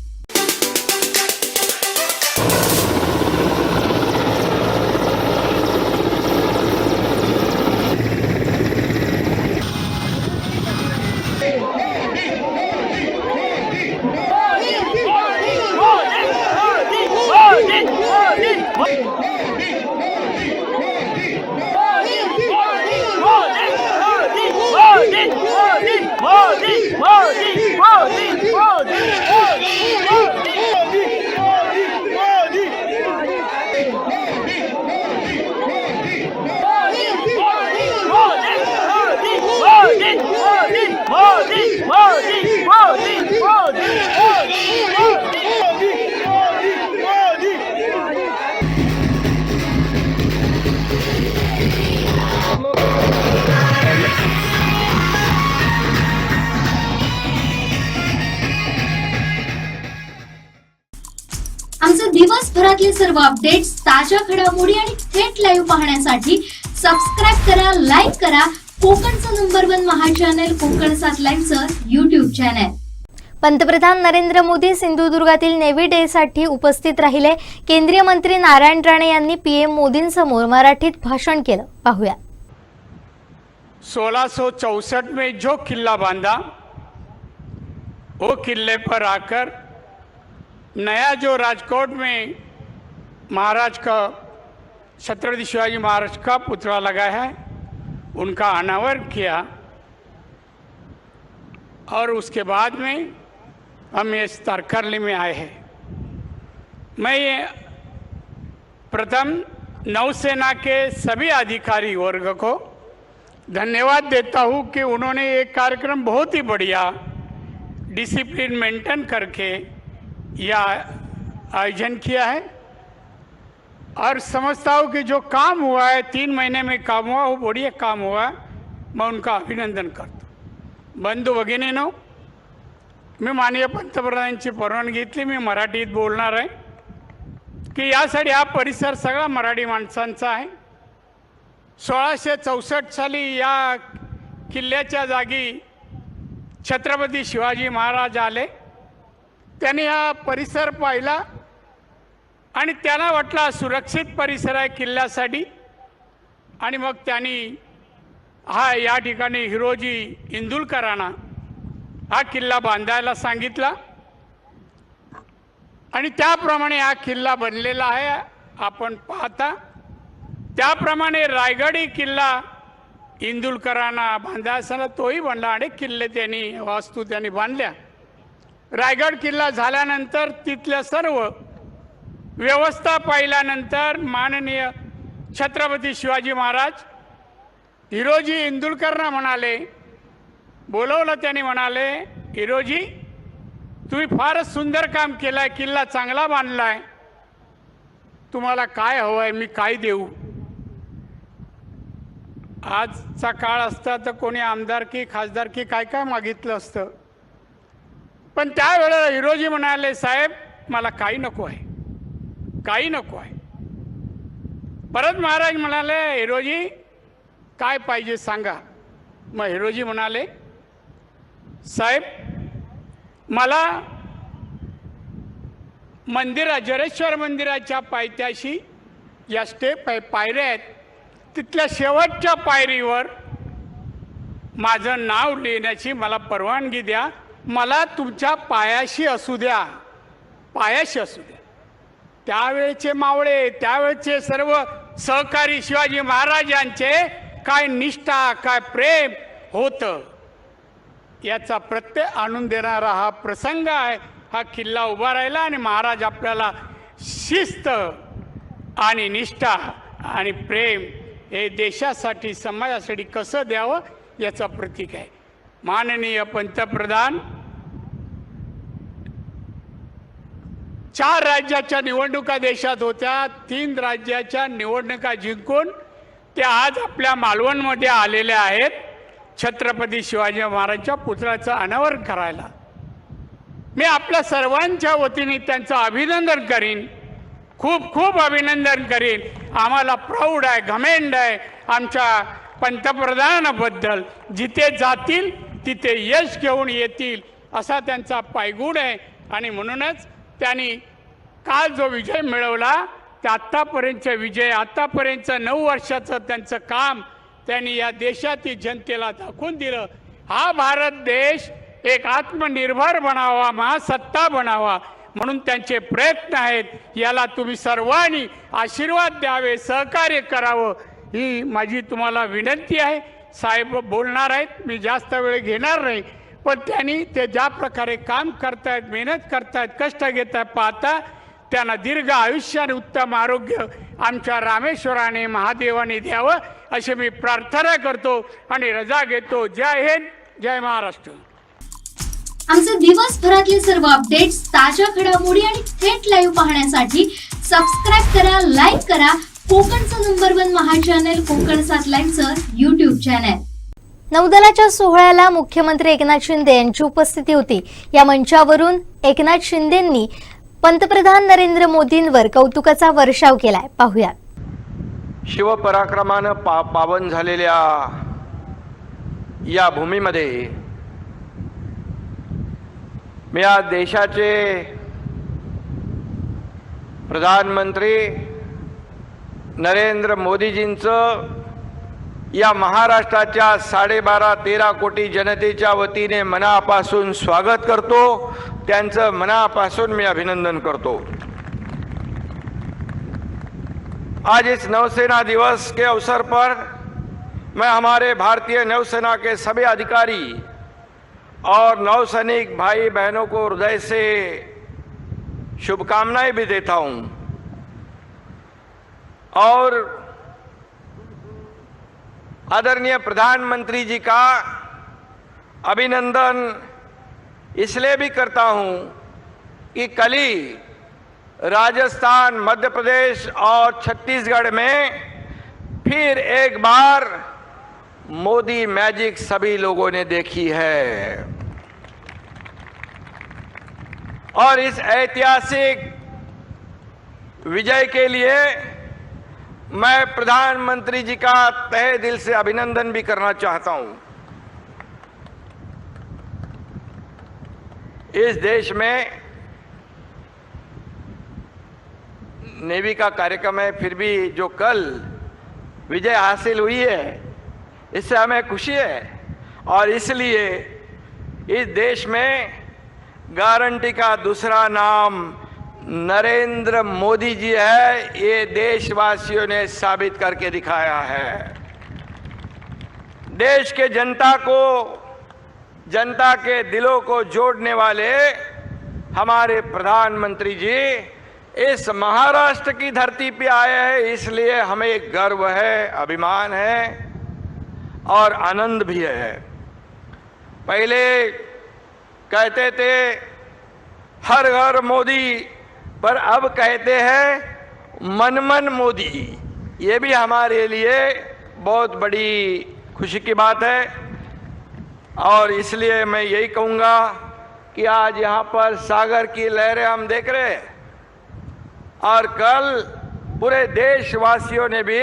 आमचे दिवसभरातले सर्व अपडेट्स, ताज्या घडामोडी आणि थेट लाईव्ह पाहण्यासाठी सबस्क्राईब करा, लाईक करा कोकणचं नंबर 1 महा चॅनल कोकण 7 लाईनचं YouTube चॅनल. पंतप्रधान नरेंद्र मोदी सिंधुदुर्गातील नेव्ही डे साठी उपस्थित राहिले. केंद्रीय मंत्री नारायण राणे यांनी पीएम मोदींसमोर मराठीत भाषण केलं. पाहूया. 1664 में जो किला बांधा वो किले पर आकर नया जो राजकोट में महाराज का छत्रपति शिवाजी महाराज का पुतला लगा है उनका अनावरण किया और उसके बाद में हम ये तारकर्ली में आए हैं. मैं ये प्रथम नौसेना के सभी अधिकारी वर्ग को धन्यवाद देता हूँ कि उन्होंने एक कार्यक्रम बहुत ही बढ़िया डिसिप्लिन मेंटेन करके यह आयोजन किया है और समझता हूँ कि जो काम हुआ है 3 महीने में काम हुआ वो बढ़िया काम हुआ. मैं उनका अभिनंदन करतो. बंधू भगिनींनो, मी माननीय पंतप्रधानांची परवानगी घेतली. मी मराठीत बोलणार आहे की यासाठी हा परिसर सगळा मराठी माणसांचा आहे. 1664 साली या किल्ल्याच्या जागी छत्रपती शिवाजी महाराज आले. त्यांनी हा परिसर पाहिला आणि त्यांना वाटला सुरक्षित परिसर आहे किल्ल्यासाठी आणि मग त्यांनी या ठिकाणी हिरोजी इंदुलकरांना हा किल्ला बांधायला सांगितला आणि त्याप्रमाणे हा किल्ला बनलेला आहे. आपण पाहता त्याप्रमाणे रायगडी किल्ला इंदुलकरांना बांधायचा तोही बनला. अनेक किल्ले त्यांनी वास्तू त्यांनी बांधल्या. रायगड किल्ला झाल्यानंतर तिथल्या सर्व व्यवस्था पाहिल्यानंतर माननीय छत्रपती शिवाजी महाराज हिरोजी इंदुलकरांना म्हणाले, बोलवलं त्यांनी, म्हणाले हिरोजी तुम्ही फारच सुंदर काम केलंय, किल्ला चांगला बांधलाय, तुम्हाला काय हवंय, मी काय देऊ. आजचा काळ असता तर कोणी आमदारकी खासदारकी काय काय मागितलं असतं, पण त्यावेळेला हिरोजी म्हणाले साहेब मला काही नको आहे, काही नको आहे. परत महाराज म्हणाले हिरोजी काय पाहिजे सांगा. मग हिरोजी म्हणाले साहेब मला मंदिरा जरेश्वर मंदिराच्या पायथ्याशी या स्टेप पायऱ्या आहेत, तिथल्या शेवटच्या पायरीवर माझं नाव लिहिण्याची मला परवानगी द्या, मला तुमच्या पायाशी असू द्या, पायाशी असू द्या. त्यावेळचे मावळे, त्यावेळचे सर्व सहकारी शिवाजी महाराजांचे काय निष्ठा, काय प्रेम होतं याचा प्रत्यय आणून देणारा हा प्रसंग आहे. हा किल्ला उभा राहिला आणि महाराज आपल्याला शिस्त आणि निष्ठा आणि प्रेम हे देशासाठी समाजासाठी कसं द्यावं याचा प्रतीक आहे. माननीय पंतप्रधान 4 राज्याच्या निवडणुका देशात होत्या, 3 राज्याच्या निवडणुका जिंकून ते आज आपल्या मालवणमध्ये आलेले आहेत छत्रपती शिवाजी महाराजांच्या पुतळ्याचं अनावरण करायला. मी आपल्या सर्वांच्या वतीने त्यांचं अभिनंदन करीन, खूप खूप अभिनंदन करीन. आम्हाला प्राऊड आहे, घमेंड आहे आमच्या पंतप्रधानाबद्दल. जिथे जातील तिथे यश घेऊन येतील असा त्यांचा पायगुण आहे. आणि म्हणूनच त्यांनी काल जो विजय मिळवला ते आत्तापर्यंतचे विजय, आत्तापर्यंतचं 9 वर्षाचं त्यांचं काम त्यांनी या देशातील जनतेला दाखवून दिलं. हा भारत देश एक आत्मनिर्भर बनावा, महासत्ता बनावा म्हणून त्यांचे प्रयत्न आहेत. याला तुम्ही सर्वांनी आशीर्वाद द्यावे, सहकार्य करावं ही माझी तुम्हाला विनंती आहे. साहेब बोलणार आहेत, मी जास्त वेळ घेणार नाही, पण त्यांनी ते ज्या प्रकारे काम करतायत, मेहनत करतायत, कष्ट घेत आहेत, पाहता त्यांना दीर्घ आयुष्य आणि उत्तम आरोग्य आमच्या रामेश्वराने महादेवाने द्यावं अशी मी प्रार्थना करतो आणि रजा घेतो. जय हिंद, जय महाराष्ट्र. आमचे दिवसभरातले सर्व अपडेट्स, ताज्या घडामोडी आणि थेट लाईव्ह पाहण्यासाठी सबस्क्राईब करा, लाईक करा कोकणचं नंबर 1 महा चॅनल कोकण 7 लाईव्हचं YouTube चॅनल. नौदलाच्या सोहळ्याला मुख्यमंत्री एकनाथ शिंदे यांची उपस्थिती होती. या मंचावरून एकनाथ शिंदेंनी पंतप्रधान नरेंद्र मोदींवर कौतुकाचा वर्षाव केलाय. पाहुयात. शिवपराक्रमानं पावन झालेल्या या भूमीमध्ये मी आज देशाचे प्रधानमंत्री नरेंद्र मोदीजींचं या महाराष्ट्राच्या 12.5-13 कोटी जनतेच्या वतीने मनापासून स्वागत करतो. त्यांचं मनापासून मी अभिनंदन करतो. आज इस नौसेना दिवस के अवसर पर मैं हमारे भारतीय नौसेना के सभी अधिकारी और नौसैनिक भाई बहनों को हृदय से शुभकामनाएं भी देता हूं और आदरणीय प्रधानमंत्री जी का अभिनंदन इसलिए भी करता हूं कि कल ही राजस्थान, मध्य प्रदेश और छत्तीसगढ़ में फिर एक बार मोदी मैजिक सभी लोगों ने देखी है और इस ऐतिहासिक विजय के लिए मैं प्रधानमंत्री जी का तहे दिल से अभिनंदन भी करना चाहता हूं. इस देश में नेवी का कार्यक्रम है, फिर भी जो कल विजय हासिल हुई है, इससे हमें खुशी है। और इसलिए इस देश में गारंटी का दूसरा नाम नरेंद्र मोदी जी है। ये देशवासियों ने साबित करके दिखाया है। देश के जनता के दिलों को जोड़ने वाले हमारे प्रधानमंत्री जी इस महाराष्ट्र की धरती पे आए हैं, इसलिए हमें गर्व है, अभिमान है और आनंद भी है। पहले कहते थे हर घर मोदी, पर अब कहते हैं मन मन मोदी। ये भी हमारे लिए बहुत बड़ी खुशी की बात है। और इसलिए मैं यही कहूँगा कि आज यहाँ पर सागर की लहरें हम देख रहे हैं और कल पूरे देशवासियों ने भी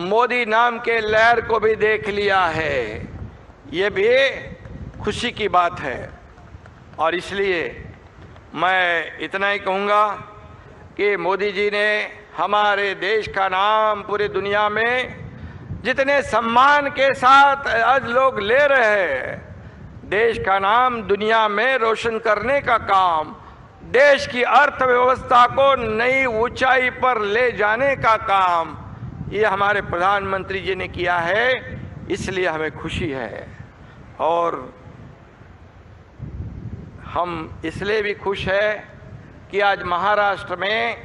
मोदी नाम के लहर को भी देख लिया है। ये भी खुशी की बात है। और इसलिए मैं इतना ही कहूँगा कि मोदी जी ने हमारे देश का नाम पूरी दुनिया में जितने सम्मान के साथ आज लोग ले रहे हैं, देश का नाम दुनिया में रोशन करने का काम, देश की अर्थव्यवस्था को नई ऊंचाई पर ले जाने का काम ये हमारे प्रधानमंत्री जी ने किया है। इसलिए हमें खुशी है। और हम इसलिए भी खुश है कि आज महाराष्ट्र में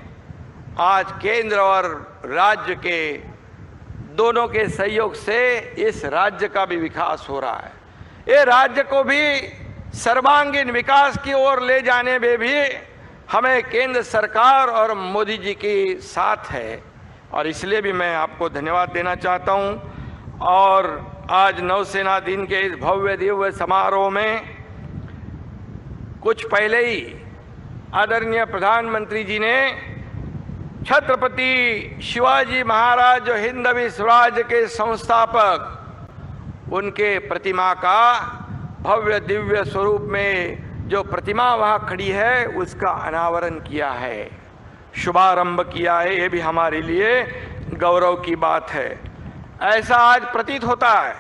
आज केंद्र और राज्य के दोनों के सहयोग से इस राज्य का भी विकास हो रहा है। ये राज्य को भी सर्वांगीण विकास की ओर ले जाने में भी हमें केंद्र सरकार और मोदी जी की साथ है। और इसलिए भी मैं आपको धन्यवाद देना चाहता हूं। और आज नौसेना दिन के इस भव्य दिव्य समारोह में कुछ पहले ही आदरणीय प्रधानमंत्री जी ने छत्रपति शिवाजी महाराज जो हिंदवी स्वराज के संस्थापक, उनके प्रतिमा का भव्य दिव्य स्वरूप में जो प्रतिमा वहाँ खड़ी है उसका अनावरण किया है, शुभारंभ किया है। ये भी हमारे लिए गौरव की बात है। ऐसा आज प्रतीत होता है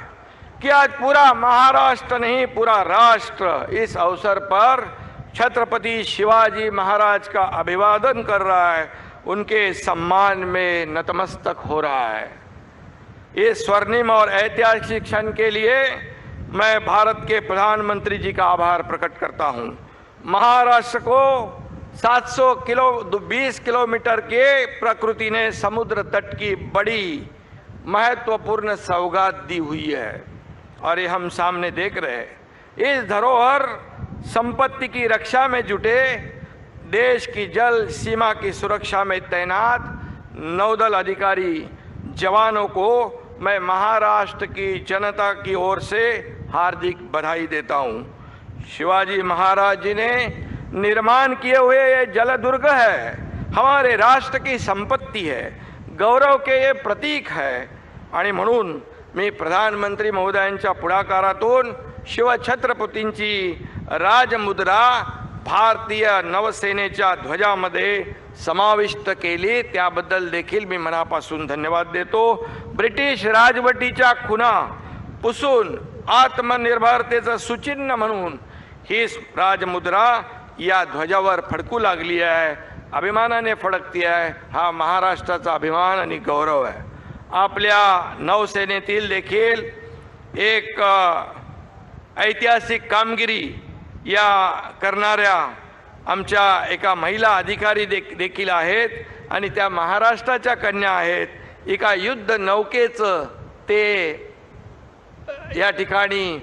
कि आज पूरा महाराष्ट्र नहीं, पूरा राष्ट्र इस अवसर पर छत्रपति शिवाजी महाराज का अभिवादन कर रहा है, उनके सम्मान में नतमस्तक हो रहा है। इस स्वर्णिम और ऐतिहासिक क्षण के लिए मैं भारत के प्रधानमंत्री जी का आभार प्रकट करता हूं। महाराष्ट्र को 720 किलोमीटर के प्रकृति ने समुद्र तट की बड़ी महत्वपूर्ण सौगात दी हुई है और ये हम सामने देख रहे हैं। इस धरोहर संपत्ति की रक्षा में जुटे देश की जल सीमा की सुरक्षा में तैनात नौदल अधिकारी जवानों को मैं महाराष्ट्र की जनता की ओर से हार्दिक बधाई देता हूं। शिवाजी महाराज जी ने निर्माण किए हुए ये जलदुर्ग है, हमारे राष्ट्र की संपत्ती है, गौरव के ये प्रतीक है। आणि म्हणून मी प्रधानमंत्री महोदयांच्या पुढाकारातून शिवछत्रपतींची राजमुद्रा भारतीय नौसेनेच्या ध्वजामध्ये समाविष्ट केली, त्याबद्दल देखील मी मनापासून धन्यवाद देतो। ब्रिटिश राजवटीच्या खुणा पुसून आत्मनिर्भरतेचं सुचिन्ह म्हणून ही राजमुद्रा या ध्वजावर फडकू लागली आहे, अभिमानाने फडकती आहे। हा महाराष्ट्राचा अभिमान आणि गौरव आहे। आपल्या नौसेनेतील देखील एक ऐतिहासिक कामगिरी या करणाऱ्या आमच्या एका महिला अधिकारी देखील आहेत आणि त्या महाराष्ट्राच्या कन्या आहेत। एका युद्ध नौकेचं ते या ठिकाणी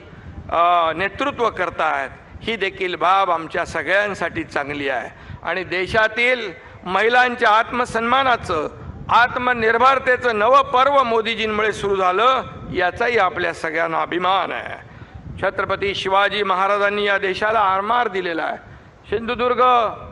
नेतृत्व करतात। ही देखील बाब आमच्या सगळ्यांसाठी चांगली आहे आणि देशातील महिलांच्या आत्मसन्मानाचं आत्मनिर्भरतेचं नवं पर्व मोदीजींमुळे सुरू झालं, याचाही आपल्या सगळ्यांना अभिमान आहे। छत्रपती शिवाजी महाराजांनी या देशाला आरमार दिलेला आहे। सिंधुदुर्ग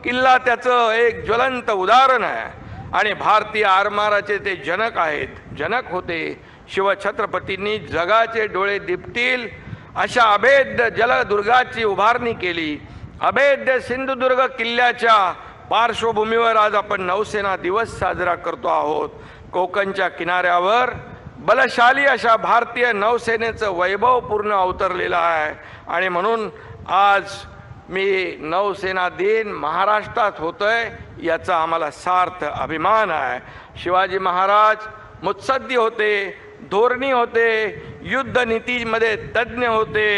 किल्ला त्याचं एक ज्वलंत उदाहरण आहे आणि भारतीय आरमाराचे ते जनक आहेत, जनक होते। शिवछत्रपतींनी जगाचे डोळे दिपतील अशा अभेद्य जलदुर्गाची उभारणी केली। अभेद्य सिंधुदुर्ग किल्ल्याच्या पार्श्वभूमीवर आज आपण नौसेना दिवस साजरा करतो आहोत। कोकणच्या किनाऱ्यावर बलशाली अशा भारतीय नौसेनेचं वैभव पूर्ण अवतरलेलं आहे. आणि म्हणून आज मी नौसेना दिन महाराष्ट्रात होतोय याचा आम्हाला सार्थ अभिमान आहे. शिवाजी महाराज मुत्सद्दी होते, धोरणी होते, युद्ध नीतीमध्ये तज्ज्ञ होते,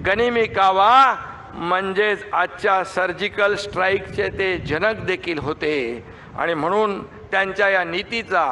गनिमी कावा म्हणजेच आजच्या सर्जिकल स्ट्राईकचे ते जनक देखील होते. आणि म्हणून त्यांच्या या नीतीचा,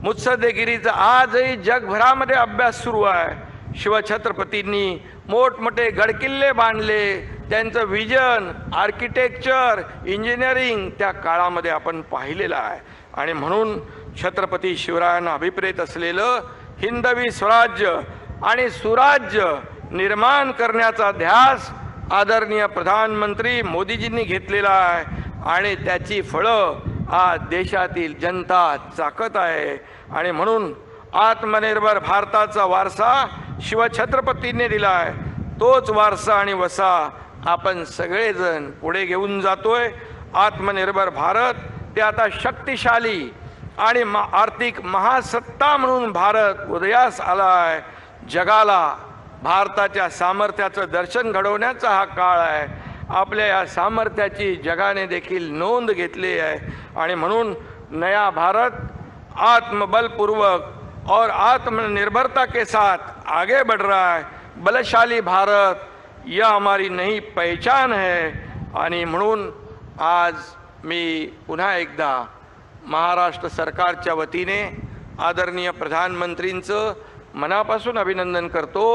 मुत्सद्देगिरीचा आजही जगभरामध्ये अभ्यास सुरू आहे. शिवछत्रपतींनी मोठमोठे गडकिल्ले बांधले, त्यांचं विजन, आर्किटेक्चर, इंजिनिअरिंग त्या काळामध्ये आपण पाहिलेलं आहे. आणि म्हणून छत्रपती शिवरायांना अभिप्रेत असलेलं हिंदवी स्वराज्य आणि सुराज्य निर्माण करण्याचा ध्यास आदरणीय प्रधानमंत्री मोदीजींनी घेतलेला आहे. आणि त्याची फळं आज देशातील जनता चाकत आहे. आणि म्हणून आत्मनिर्भर भारताचा वारसा शिवछत्रपतींनी दिला आहे. तोच वारसा आणि वसा आपण सगळेजण पुढे घेऊन जातोय. आत्मनिर्भर भारत ते आता शक्तिशाली आणि आर्थिक महासत्ता म्हणून भारत उदयास आला आहे. जगाला भारताच्या सामर्थ्याचं दर्शन घडवण्याचा हा काळ आहे. आपल्या या सामर्थ्याची जगाने देखील नोंद घेतली आहे. आणि म्हणून नया भारत आत्मबलपूर्वक और आत्मनिर्भरता के साथ आगे बढ़ रहा है. बलशाली भारत यह हमारी नई पहचान है. आणि म्हणून आज मी पुन्हा एकदा महाराष्ट्र सरकारच्या वतीने आदरणीय प्रधानमंत्रींचं मनापासून अभिनंदन करतो.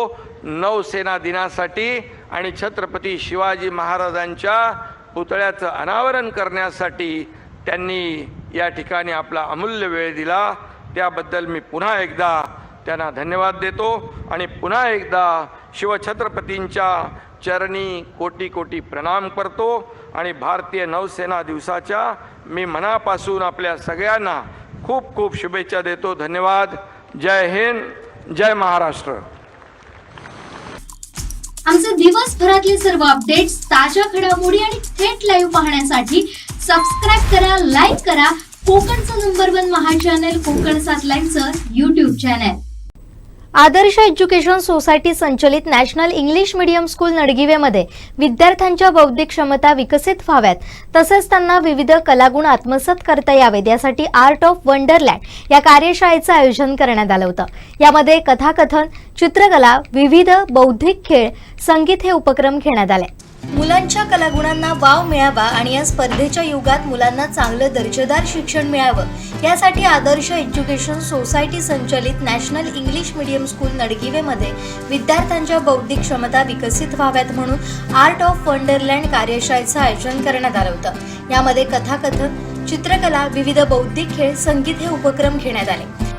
नौसेना दिनासाठी आणि छत्रपती शिवाजी महाराजांच्या पुतळ्याचं अनावरण करण्यासाठी त्यांनी या ठिकाणी आपला अमूल्य वेळ दिला. त्याबद्दल मी पुन्हा एकदा त्यांना धन्यवाद देतो. आणि पुन्हा एकदा शिवछत्रपतींच्या चरणी कोटी कोटी प्रणाम करतो. आणि भारतीय नौसेना दिवसाच्या मी मनापासून आपल्या सगळ्यांना खूप खूप शुभेच्छा देतो. धन्यवाद. जय हिंद, जय महाराष्ट्र. आमचे दिवसभरातले सर्व अपडेट्स, ताज्या घडामोडी आणि थेट लाईव्ह पाहण्यासाठी सबस्क्राईब करा, लाईक करा कोकणचं नंबर 1 महा चॅनल कोकण 7 लाईव्हचं यूट्यूब चॅनल. आदर्श एज्युकेशन सोसायटी संचलित नॅशनल इंग्लिश मीडियम स्कूल नडगिवेमध्ये विद्यार्थ्यांच्या बौद्धिक क्षमता विकसित व्हाव्यात, तसेच त्यांना विविध कलागुण आत्मसात करता यावेत यासाठी आर्ट ऑफ वंडरलँड या कार्यशाळेचं आयोजन करण्यात आलं होतं. यामध्ये कथाकथन, चित्रकला, विविध बौद्धिक खेळ, संगीत हे उपक्रम घेण्यात आले. मुलांच्या कलागुणांना वाव मिळावा आणि या स्पर्धेच्या युगात मुलांना चांगलं दर्जेदार शिक्षण मिळावं यासाठी आदर्श एज्युकेशन सोसायटी संचलित नॅशनल इंग्लिश मीडियम स्कूल नडगिवेमध्ये विद्यार्थ्यांच्या बौद्धिक क्षमता विकसित व्हाव्यात म्हणून आर्ट ऑफ वंडरलँड कार्यशाळेचं आयोजन करण्यात आलं होतं. यामध्ये कथाकथन, चित्रकला, विविध बौद्धिक खेळ, संगीत हे उपक्रम घेण्यात आले.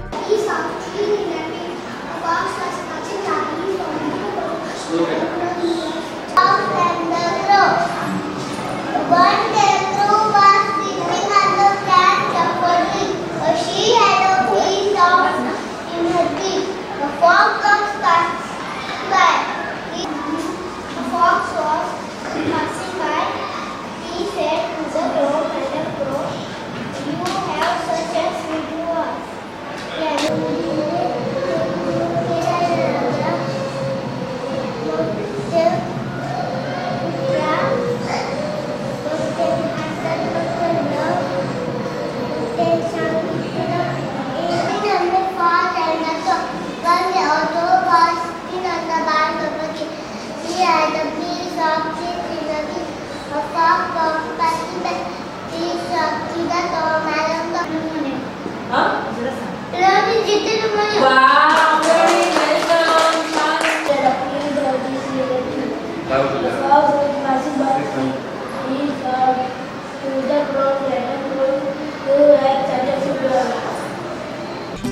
One kangaroo was sleeping on the flat shuffling. She had a piece of in her beak. The fox comes passing by. The fox was passing by. He said to the crow, and the crow, "You have such a sweet voice. Can you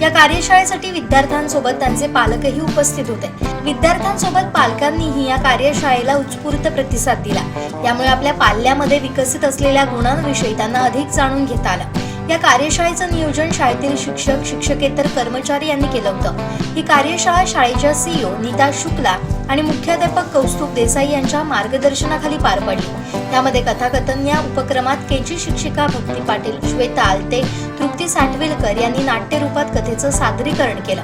या कार्यशाळेसाठी विद्यार्थ्यांसोबत त्यांचे पालकही उपस्थित होते. विद्यार्थ्यांसोबत पालकांनीही या कार्यशाळेला उत्स्फूर्त प्रतिसाद दिला. यामुळे आपल्या पाल्यामध्ये विकसित असलेल्या गुणांविषयी त्यांना अधिक जाणून घेता आलं. या कार्यशाळेचं नियोजन शाळेतील शिक्षक, शिक्षकेतर कर्मचारी यांनी केलं होतं. ही कार्यशाळा शाळेच्या CEO नीता शुक्ला आणि मुख्याध्यापक कौस्तुभ देसाई यांच्या मार्गदर्शनाखाली पार पडली। त्यामध्ये कथाकथन या उपक्रमात केजी शिक्षिका भक्ती पाटील, श्वेता आलते, तृप्ती साठवेलकर यांनी नाट्य रूपात कथेचं सादरीकरण केलं।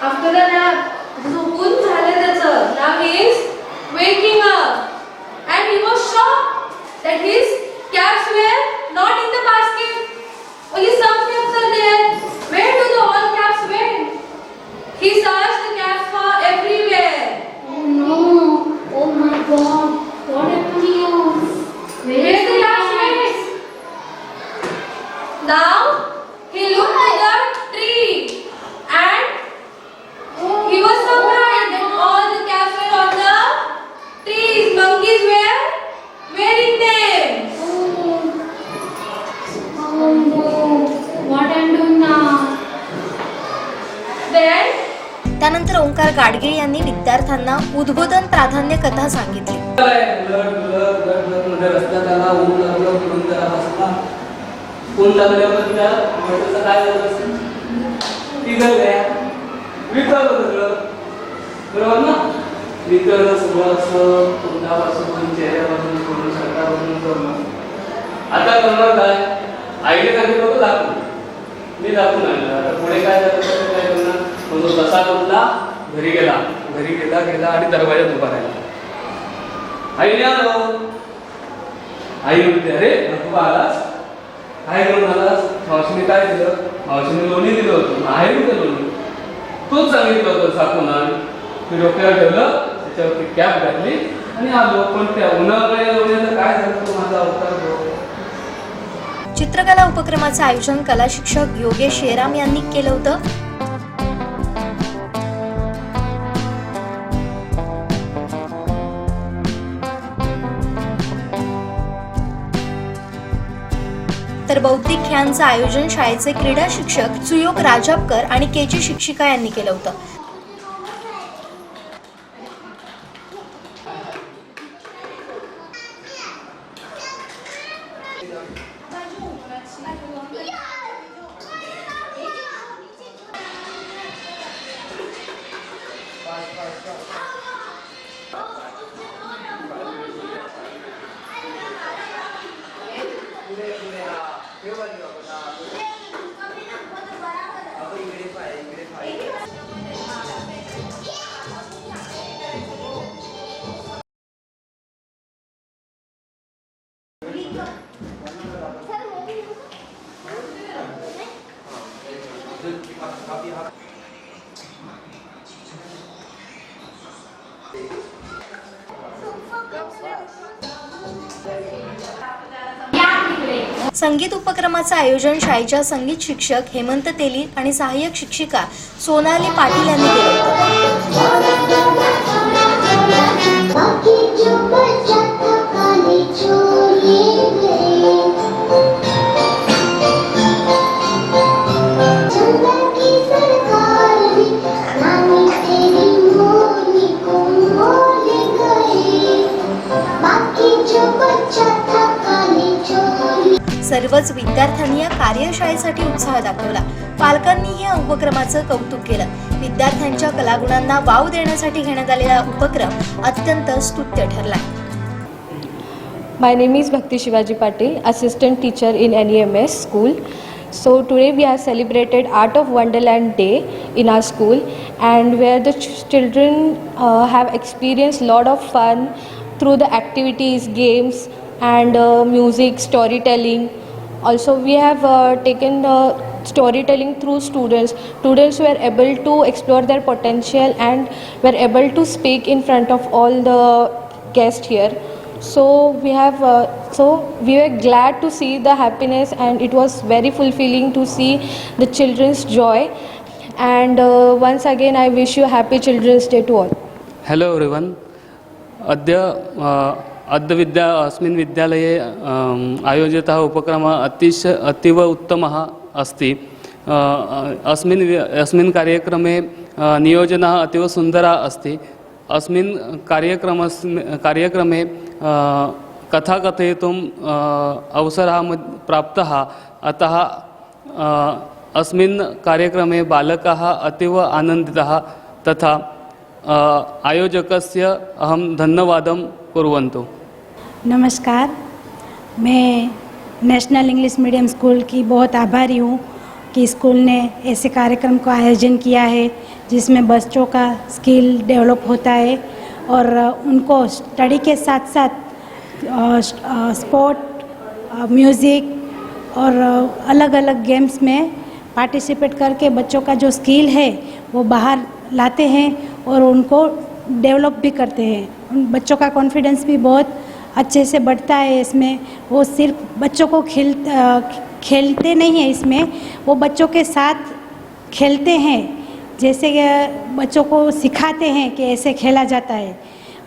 आफ्टर अ नॅप झोपून झालं त्याचं, नाव is waking up and he was shocked that his caps were not in the basket. Only some caps are there. Where do the all caps went? He searched the caps for everywhere. Oh no! Oh my God! What happened to you? Where the caps went? Now he looked at the tree and he was surprised that all the caps were on the trees. Monkeys were wearing them. Oh no! What I'm doing now? Then त्यानंतर ओंकार गाडगीळ यांनी विद्यार्थ्यांना उद्बोधन प्राधान्य कथा सांगितली। रस्त्यात आला, ऊन लागलं, फिरून जरा बसला, ऊन लागल्यावर त्या म्हटलं काय झालं असेल, तिघं गया विकलं सगळं, बरोबर ना? विकलं सगळं असं तोंडापासून चेहऱ्यापासून करून शर्टापासून करणं. आता करणार काय? आईने सांगितलं होतं दाखवून, मी दाखवून आणलं. आता पुढे काय झालं तर काय करणार? तो तसा उठला, घरी गेला आणि दरवाजात उभा राहिला. आईने आलो, आई म्हणते अरे तू आलास, काय घेऊन आलास? मावशीने काय दिलं? मावशीने लोणी दिलं होतं. आहे कुठे लोणी? तूच सांगितलं होतं साकून आण. मी डोक्यावर ठेवलं, त्याच्यावरती कॅप घातली आणि आलो. पण त्या उन्हामुळे लोण्याचं काय झालं तो माझा अवतार तो. चित्रकला उपक्रमाचं आयोजन कला शिक्षक योगेश शेराम यांनी केलं होतं। तर बौद्धिक खेळांचं आयोजन शाळेचे क्रीडा शिक्षक सुयोग राजापकर आणि केजी शिक्षिका यांनी केलं होतं। संगीत उपक्रमाचं आयोजन शाळेच्या संगीत शिक्षक हेमंत तेली आणि सहाय्यक शिक्षिका सोनाली पाटील यांनी केलं सर्वच विद्यार्थ्यांनी या कार्यशाळेसाठी उत्साह दाखवला। पालकांनी या उपक्रमाचं कौतुक केलं। विद्यार्थ्यांच्या कलागुणांना वाव देण्यासाठी घेण्यात आलेला उपक्रम अत्यंत स्तुत्य ठरला। My name is Bhakti Shivaji Patil, assistant teacher in NEMS school. So today we have celebrated Art of Wonderland Day in our school, and where the children have experienced lot of fun through the activities, games, and music, storytelling. Also we have taken the storytelling through students. Students were able to explore their potential and were able to speak in front of all the guests here. So we were glad to see the happiness, and it was very fulfilling to see the children's joy. And once again I wish you happy Children's Day to all. Hello everyone. अद्य अस्मिन् विद्यालये आयोजितः उपक्रमः अतीव उत्तमः अस्ति। अस्मिन् कार्यक्रमे नियोजनः अतीव सुन्दरः अस्ति। अस्मिन् कार्यक्रमे कथा कथयितुम् अवसरः प्राप्तः, अतः अस्मिन् कार्यक्रमे बालकाः अतीव आनन्दिताः, तथा आयोजकस्य अहं धन्यवादं कुर्वन्तु। नमस्कार, मैं नेशनल इंग्लिश मीडियम स्कूल की बहुत आभारी हूँ कि स्कूल ने ऐसे कार्यक्रम का आयोजन किया है जिसमें बच्चों का स्किल डेवलप होता है और उनको स्टडी के साथ साथ स्पोर्ट, म्यूज़िक और अलग अलग गेम्स में पार्टिसिपेट करके बच्चों का जो स्किल है वो बाहर लाते हैं और उनको डेवलप भी करते हैं। उन बच्चों का कॉन्फिडेंस भी बहुत अच्छे से बढ़ता है। इसमें वो सिर्फ बच्चों को खेलते नहीं हैं, इसमें वो बच्चों के साथ खेलते हैं, जैसे कि बच्चों को सिखाते हैं कि ऐसे खेला जाता है।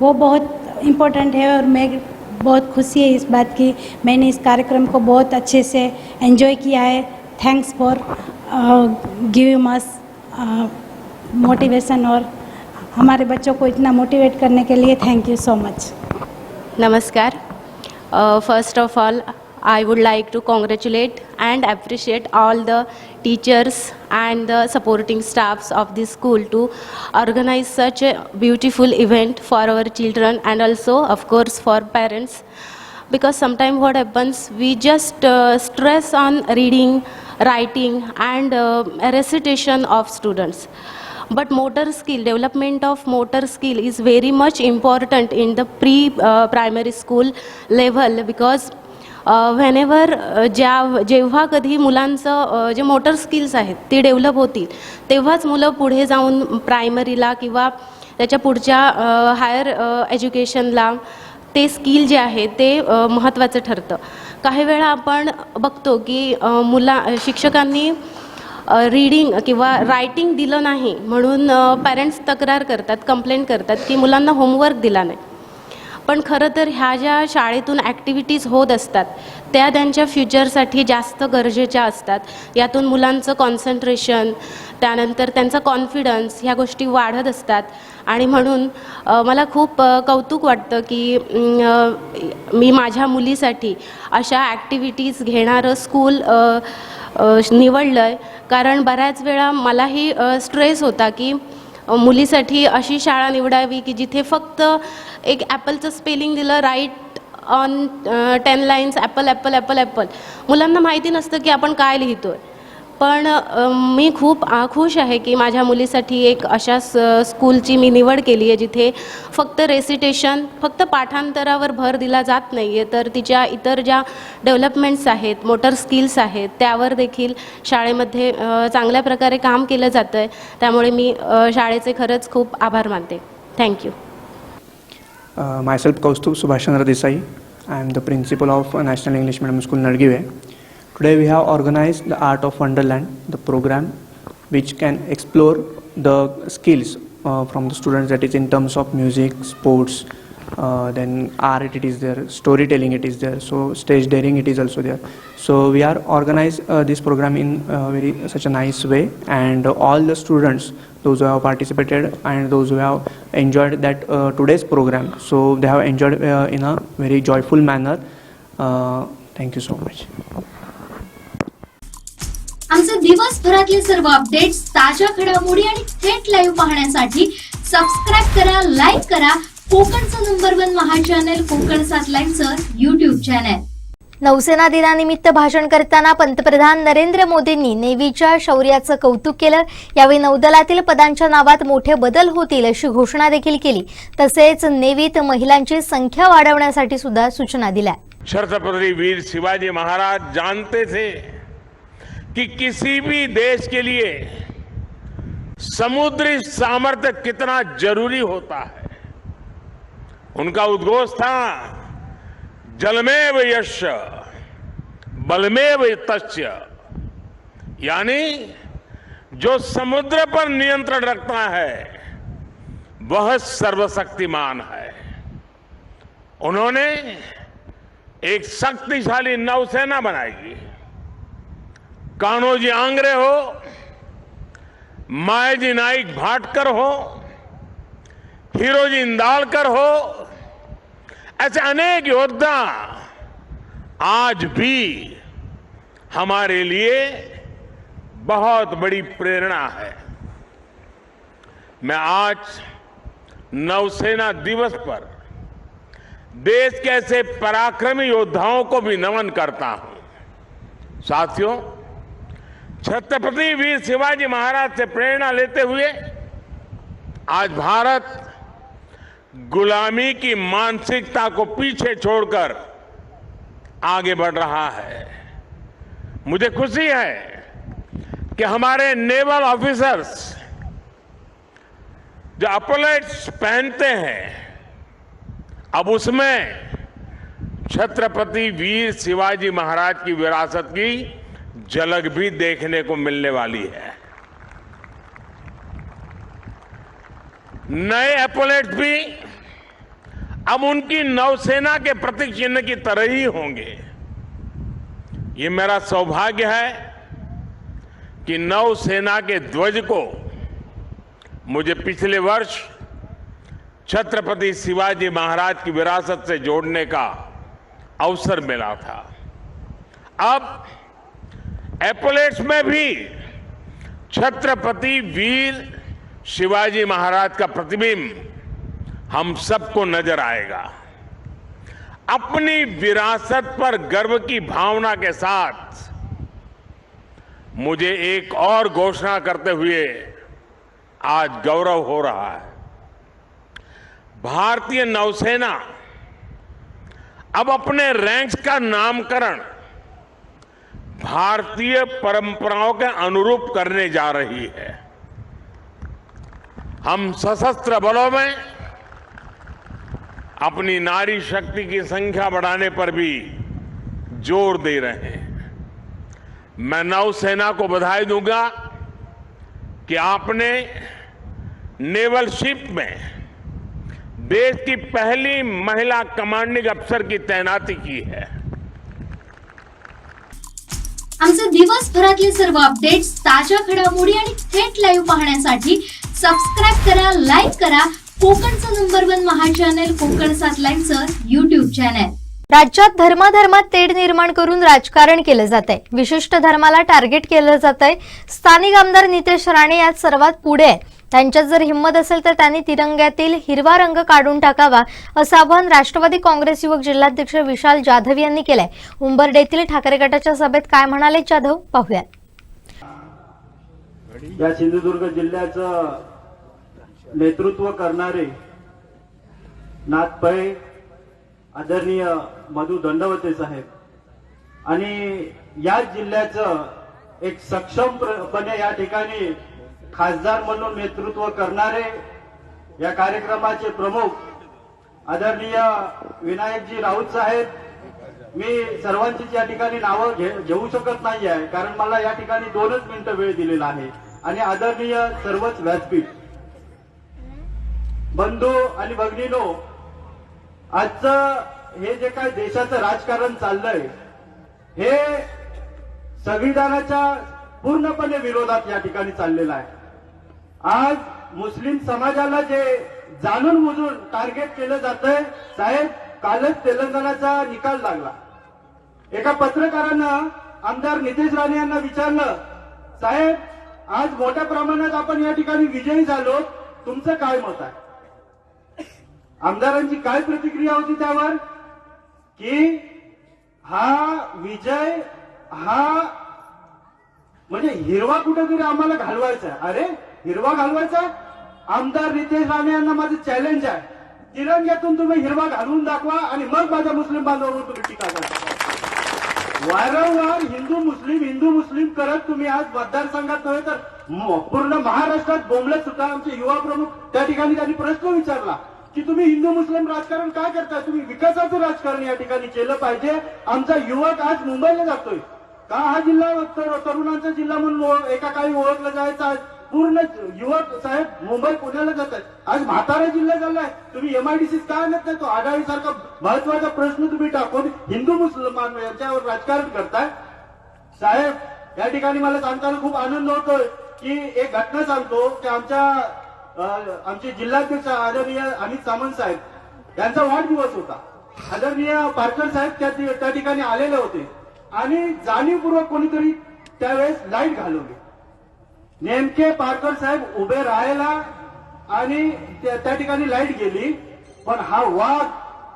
वो बहुत इम्पोर्टेंट है और मैं बहुत खुशी है इस बात की। मैंने इस कार्यक्रम को बहुत अच्छे से एंजॉय किया है। Thanks for giving us motivation और हमारे बच्चों को इतना मोटिवेट करने के लिए thank you so much. Namaskar. First of all, I would like to congratulate and appreciate all the teachers and the supporting staffs of this school to organize such a beautiful event for our children and also, of course, for parents. Because sometimes what happens, we just stress on reading, writing and recitation of students. But motor skill, development of motor skill is very much important in the primary school level because whenever जेव्हा कधी मुलांचं जे मोटर स्किल्स आहेत ते डेव्हलप होतील तेव्हाच मुलं पुढे जाऊन प्रायमरीला किंवा त्याच्या पुढच्या हायर एज्युकेशनला ते स्किल जे आहे ते महत्त्वाचं ठरतं। काही वेळा आपण बघतो की शिक्षकांनी रीडिंग किंवा रायटिंग दिलं नाही म्हणून पॅरेंट्स तक्रार करतात, कंप्लेंट करतात की मुलांना होमवर्क दिला नाही। पण खरं तर ह्या ज्या शाळेतून ॲक्टिव्हिटीज होत असतात त्या त्यांच्या फ्युचरसाठी जास्त गरजेच्या असतात। यातून मुलांचं कॉन्सन्ट्रेशन, त्यानंतर त्यांचा कॉन्फिडन्स ह्या गोष्टी वाढत असतात आणि म्हणून मला खूप कौतुक वाटतं की मी माझ्या मुलीसाठी अशा ॲक्टिव्हिटीज घेणारं स्कूल निवडलं आहे। कारण बऱ्याच वेळा मलाही स्ट्रेस होता की मुलीसाठी अशी शाळा निवडावी की जिथे फक्त एक ॲपलचं स्पेलिंग दिलं, write on 10 lines, apple apple apple apple, मुलांना माहिती नसतं की आपण काय लिहितो आहे। पण मी खूप खुश आहे की माझ्या मुलीसाठी एक अशा स्कूलची मी निवड केली आहे जिथे फक्त रेसिटेशन, फक्त पाठांतरावर भर दिला जात नाही आहे, तर तिच्या इतर ज्या डेव्हलपमेंट्स आहेत, मोटर स्किल्स आहेत त्यावर देखील शाळेमध्ये चांगल्या प्रकारे काम केलं जातं आहे। त्यामुळे मी शाळेचे खरंच खूप आभार मानते। Thank you. Myself Kaustubh Subhashchandra Desai. I am the principal of National English Medium School Nadgive. Today we have organized the Art of Wonderland, the program which can explore the skills from the students, that is in terms of music, sports, then art it is there, storytelling it is there, so stage daring it is also there. So we are organized this program in such a nice way, and all the students, those who have participated and those who have enjoyed that today's program, so they have enjoyed in a very joyful manner. Thank you so much. आमचे दिवसभरातले सर्व अपडेट्स, ताज्या घडामोडी आणि थेट लाईव्ह पाहण्यासाठी सबस्क्राईब करा, लाईक करा कोकणचं नंबर 1 महा चॅनल कोकण 7 लाईव्हचं YouTube चॅनल। नौसेना दिनानिमित्त भाषण करताना पंतप्रधान नरेंद्र मोदींनी नेव्हीच्या शौर्याचं कौतुक केलं। यावेळी नौदलातील पदांच्या नावात मोठे बदल होतील अशी घोषणा देखील केली। तसेच नेव्हीत महिलांची संख्या वाढवण्यासाठी सुद्धा सूचना दिल्या। छत्रपति वीर शिवाजी महाराज जानते थे कि किसी भी देश के लिए समुद्री सामर्थ्य कितना जरूरी होता है। उनका उद्घोष था, जलमेव यस्य बलमेव तस्य, यानी जो समुद्र पर नियंत्रण रखता है वह सर्वशक्तिमान है। उन्होंने एक शक्तिशाली नौसेना बनाई। कान्होजी आंग्रे हो, मायाजी नाईक भाटकर हो, हिरोजी इंदालकर हो, ऐसे अनेक योद्धा आज भी हमारे लिए बहुत बड़ी प्रेरणा है। मैं आज नौसेना दिवस पर देश के ऐसे पराक्रमी योद्धाओं को भी नमन करता हूं। साथियों, छत्रपति वीर शिवाजी महाराज से प्रेरणा लेते हुए आज भारत गुलामी की मानसिकता को पीछे छोड़कर आगे बढ़ रहा है। मुझे खुशी है कि हमारे नेवल ऑफिसर्स जो अपलेट्स पहनते हैं, अब उसमें छत्रपति वीर शिवाजी महाराज की विरासत की झलक भी देखने को मिलने वाली है। नए एपोलेट्स भी अब उनकी नौसेना के प्रतीक चिन्ह की तरह ही होंगे। ये मेरा सौभाग्य है कि नौसेना के ध्वज को मुझे पिछले वर्ष छत्रपति शिवाजी महाराज की विरासत से जोड़ने का अवसर मिला था। अब एपोलेट्स में भी छत्रपति वीर शिवाजी महाराज का प्रतिबिंब हम सबको नजर आएगा। अपनी विरासत पर गर्व की भावना के साथ मुझे एक और घोषणा करते हुए आज गौरव हो रहा है। भारतीय नौसेना अब अपने रैंक्स का नामकरण भारतीय परंपराओं के अनुरूप करने जा रही है। हम सशस्त्र बलों में अपनी नारी शक्ति की संख्या बढ़ाने पर भी जोर दे रहे हैं। मैं नौसेना को बधाई दूंगा कि आपने नेवल शिप में देश की पहली महिला कमांडिंग अफसर की तैनाती की है। आमचे दिवसभरातले सर्व अपडेट्स, ताज्या घडामोडी आणि थेट लाईव्ह पाहण्यासाठी सबस्क्राइब करा, लाईक करा कोकणचं नंबर 1 महा चॅनल कोकण 7 लाईव्हचं YouTube चॅनल। राज्यात धर्मात तेढ निर्माण करून राजकारण केलं जात आहे। विशिष्ट धर्माला टार्गेट केलं जात आहे। स्थानिक आमदार नितेश राणे यात सर्वात पुढे आहे। त्यांच्यात जर हिंमत असेल तर त्यांनी तिरंग्यातील हिरवा रंग काढून टाकावा असं आवाहन राष्ट्रवादी काँग्रेस युवक जिल्हाध्यक्ष विशाल जाधव यांनी केलंय। उंबरडेतील ठाकरे गटाच्या सभेत काय म्हणाले जाधव पाहूया। या सिंधुदुर्ग जिल्ह्याचं नेतृत्व करणारे नाथपै आदरणीय मधु दंडवते साहेब आणि या जिल्ह्याचं एक सक्षमपणे या ठिकाणी खासदार म्हणून नेतृत्व करणारे या कार्यक्रमाचे प्रमुख आदरणीय विनायकजी राऊत साहेब, मी सर्वांचीच या ठिकाणी नावं घेऊ शकत नाही आहे कारण मला या ठिकाणी 2च मिनिटं वेळ दिलेला आहे। आणि आदरणीय सर्वच व्यासपीठ बंधू आणि भगिनीनो, आजचं हे जे काय देशाचं राजकारण चाललंय हे संविधानाच्या पूर्णपणे विरोधात या ठिकाणी चाललेलं आहे। आज मुस्लिम समाजाला जे जाणून बुजून टार्गेट केलं जातंय, साहेब कालच तेलंगणाचा निकाल लागला। एका पत्रकारानं आमदार नितेश राणे यांना विचारलं, साहेब आज मोठ्या प्रमाणात आपण या ठिकाणी विजयी झालो, तुमचं काय मत आहे? आमदारांची काय प्रतिक्रिया होती त्यावर की हा विजय हा म्हणजे हिरवा कुठेतरी आम्हाला घालवायचा आहे। अरे हिरवा घालवायचा? आमदार नितेश राणे यांना माझं चॅलेंज आहे, तिरंग्यातून तुम्ही हिरवा घालवून दाखवा आणि मग माझ्या मुस्लिम बांधवांवर तुम्ही टीका करा। वारंवार हिंदू मुस्लिम करत तुम्ही आज मतदारसंघात नव्हे तर पूर्ण महाराष्ट्रात बोंबलत सुद्धा आमचे युवा प्रमुख त्या ठिकाणी त्यांनी प्रश्न विचारला की तुम्ही हिंदू मुस्लिम राजकारण काय करताय? तुम्ही विकासाचं राजकारण या ठिकाणी केलं पाहिजे। आमचा युवक आज मुंबईला जातोय का? हा जिल्हा तरुणांचा जिल्हा म्हणून एका काळी ओळखला जायचा, पूर्ण युवक साहेब मुंबई पुण्याला जातात। आज म्हातारा जिल्हा झालाय, तुम्ही एमआयडीसी का आणत नाही? तो आढावी सारखा महत्वाचा प्रश्न तुम्ही टाकून हिंदू मुसलमान यांच्यावर राजकारण करताय। साहेब या ठिकाणी मला सांगताना खूप आनंद होतोय की एक घटना सांगतो की आमचे जिल्हाध्यक्ष आदरणीय अमित सामंत साहेब यांचा वाढदिवस होता। आदरणीय पारकर साहेब त्या ठिकाणी आलेले होते आणि जाणीवपूर्वक कोणीतरी त्यावेळेस लाईट घालवली। नेमके पारकर साहेब उभे राहायला आणि त्या ठिकाणी लाईट गेली, पण हा वाघ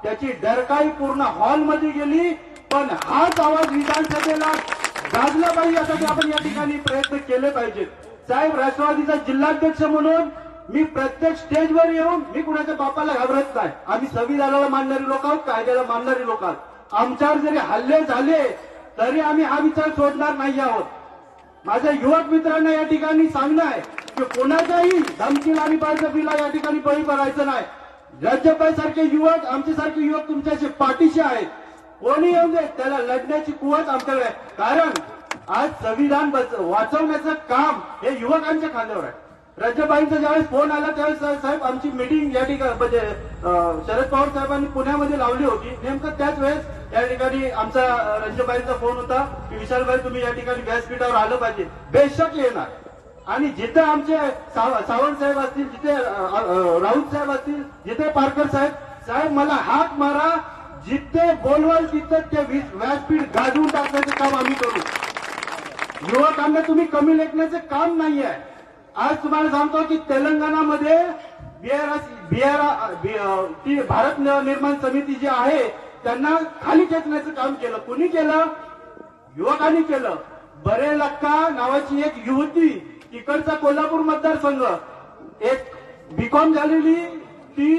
त्याची डरकाई पूर्ण हॉलमध्ये गेली, पण हाच आवाज विधानसभेला गाजला पाहिजे यासाठी आपण या ठिकाणी प्रयत्न केले पाहिजेत. साहेब, राष्ट्रवादीचा जिल्हाध्यक्ष म्हणून मी प्रत्येक स्टेजवर येऊन मी कुणाच्या बापाला घाबरत नाही. आम्ही संविधानाला मानणारी लोक आहोत, कायद्याला मानणारी लोक आहोत. आमच्यावर जरी हल्ले झाले तरी आम्ही हा विचार सोडणार नाही आहोत. माझ्या युवक मित्रांना या ठिकाणी सांगणं आहे की कोणाच्याही धमकीला आणि बळजबरीला या ठिकाणी बळी पडायचं नाही. राज्यपाल सारखे युवक, आमचे सारखे युवक तुमच्याशी पाठीशी आहेत. कोणी येऊ दे, त्याला लढण्याची कुवत आमच्याकडे आहे. कारण आज संविधान वाचवण्याचं काम हे युवकांच्या खांद्यावर आहे. राज्यपालांचा ज्यावेळेस फोन आला त्यावेळेस साहेब आमची मीटिंग या ठिकाणी म्हणजे शरद पवार साहेबांनी पुण्यामध्ये लावली होती. नेमकं त्याच वेळेस या ठिकाणी आमचा राज्यपालांचा फोन होता की विशालभाई तुम्ही या ठिकाणी व्यासपीठावर आलं पाहिजे. बेशक येणार. आणि जिथे आमचे सावंत साहेब असतील, जिथे राऊत साहेब असतील, जिथे पारकर साहेब मला हाक मारा, जिथे बोलवाल तिथे ते व्यासपीठ गाजवून टाकण्याचं काम आम्ही करू. युवकांना तुम्ही कमी लेखण्याचं काम नाही आहे. आज तुम्हाला सांगतो की तेलंगणामध्ये ती भारत निर्माण समिती जी आहे त्यांना खाली खेचण्याचं काम केलं. कुणी केलं? युवकांनी केलं. बरेलक्का नावाची एक युवती, तिकडचा कोल्हापूर मतदारसंघ, एक बीकॉम झालेली ती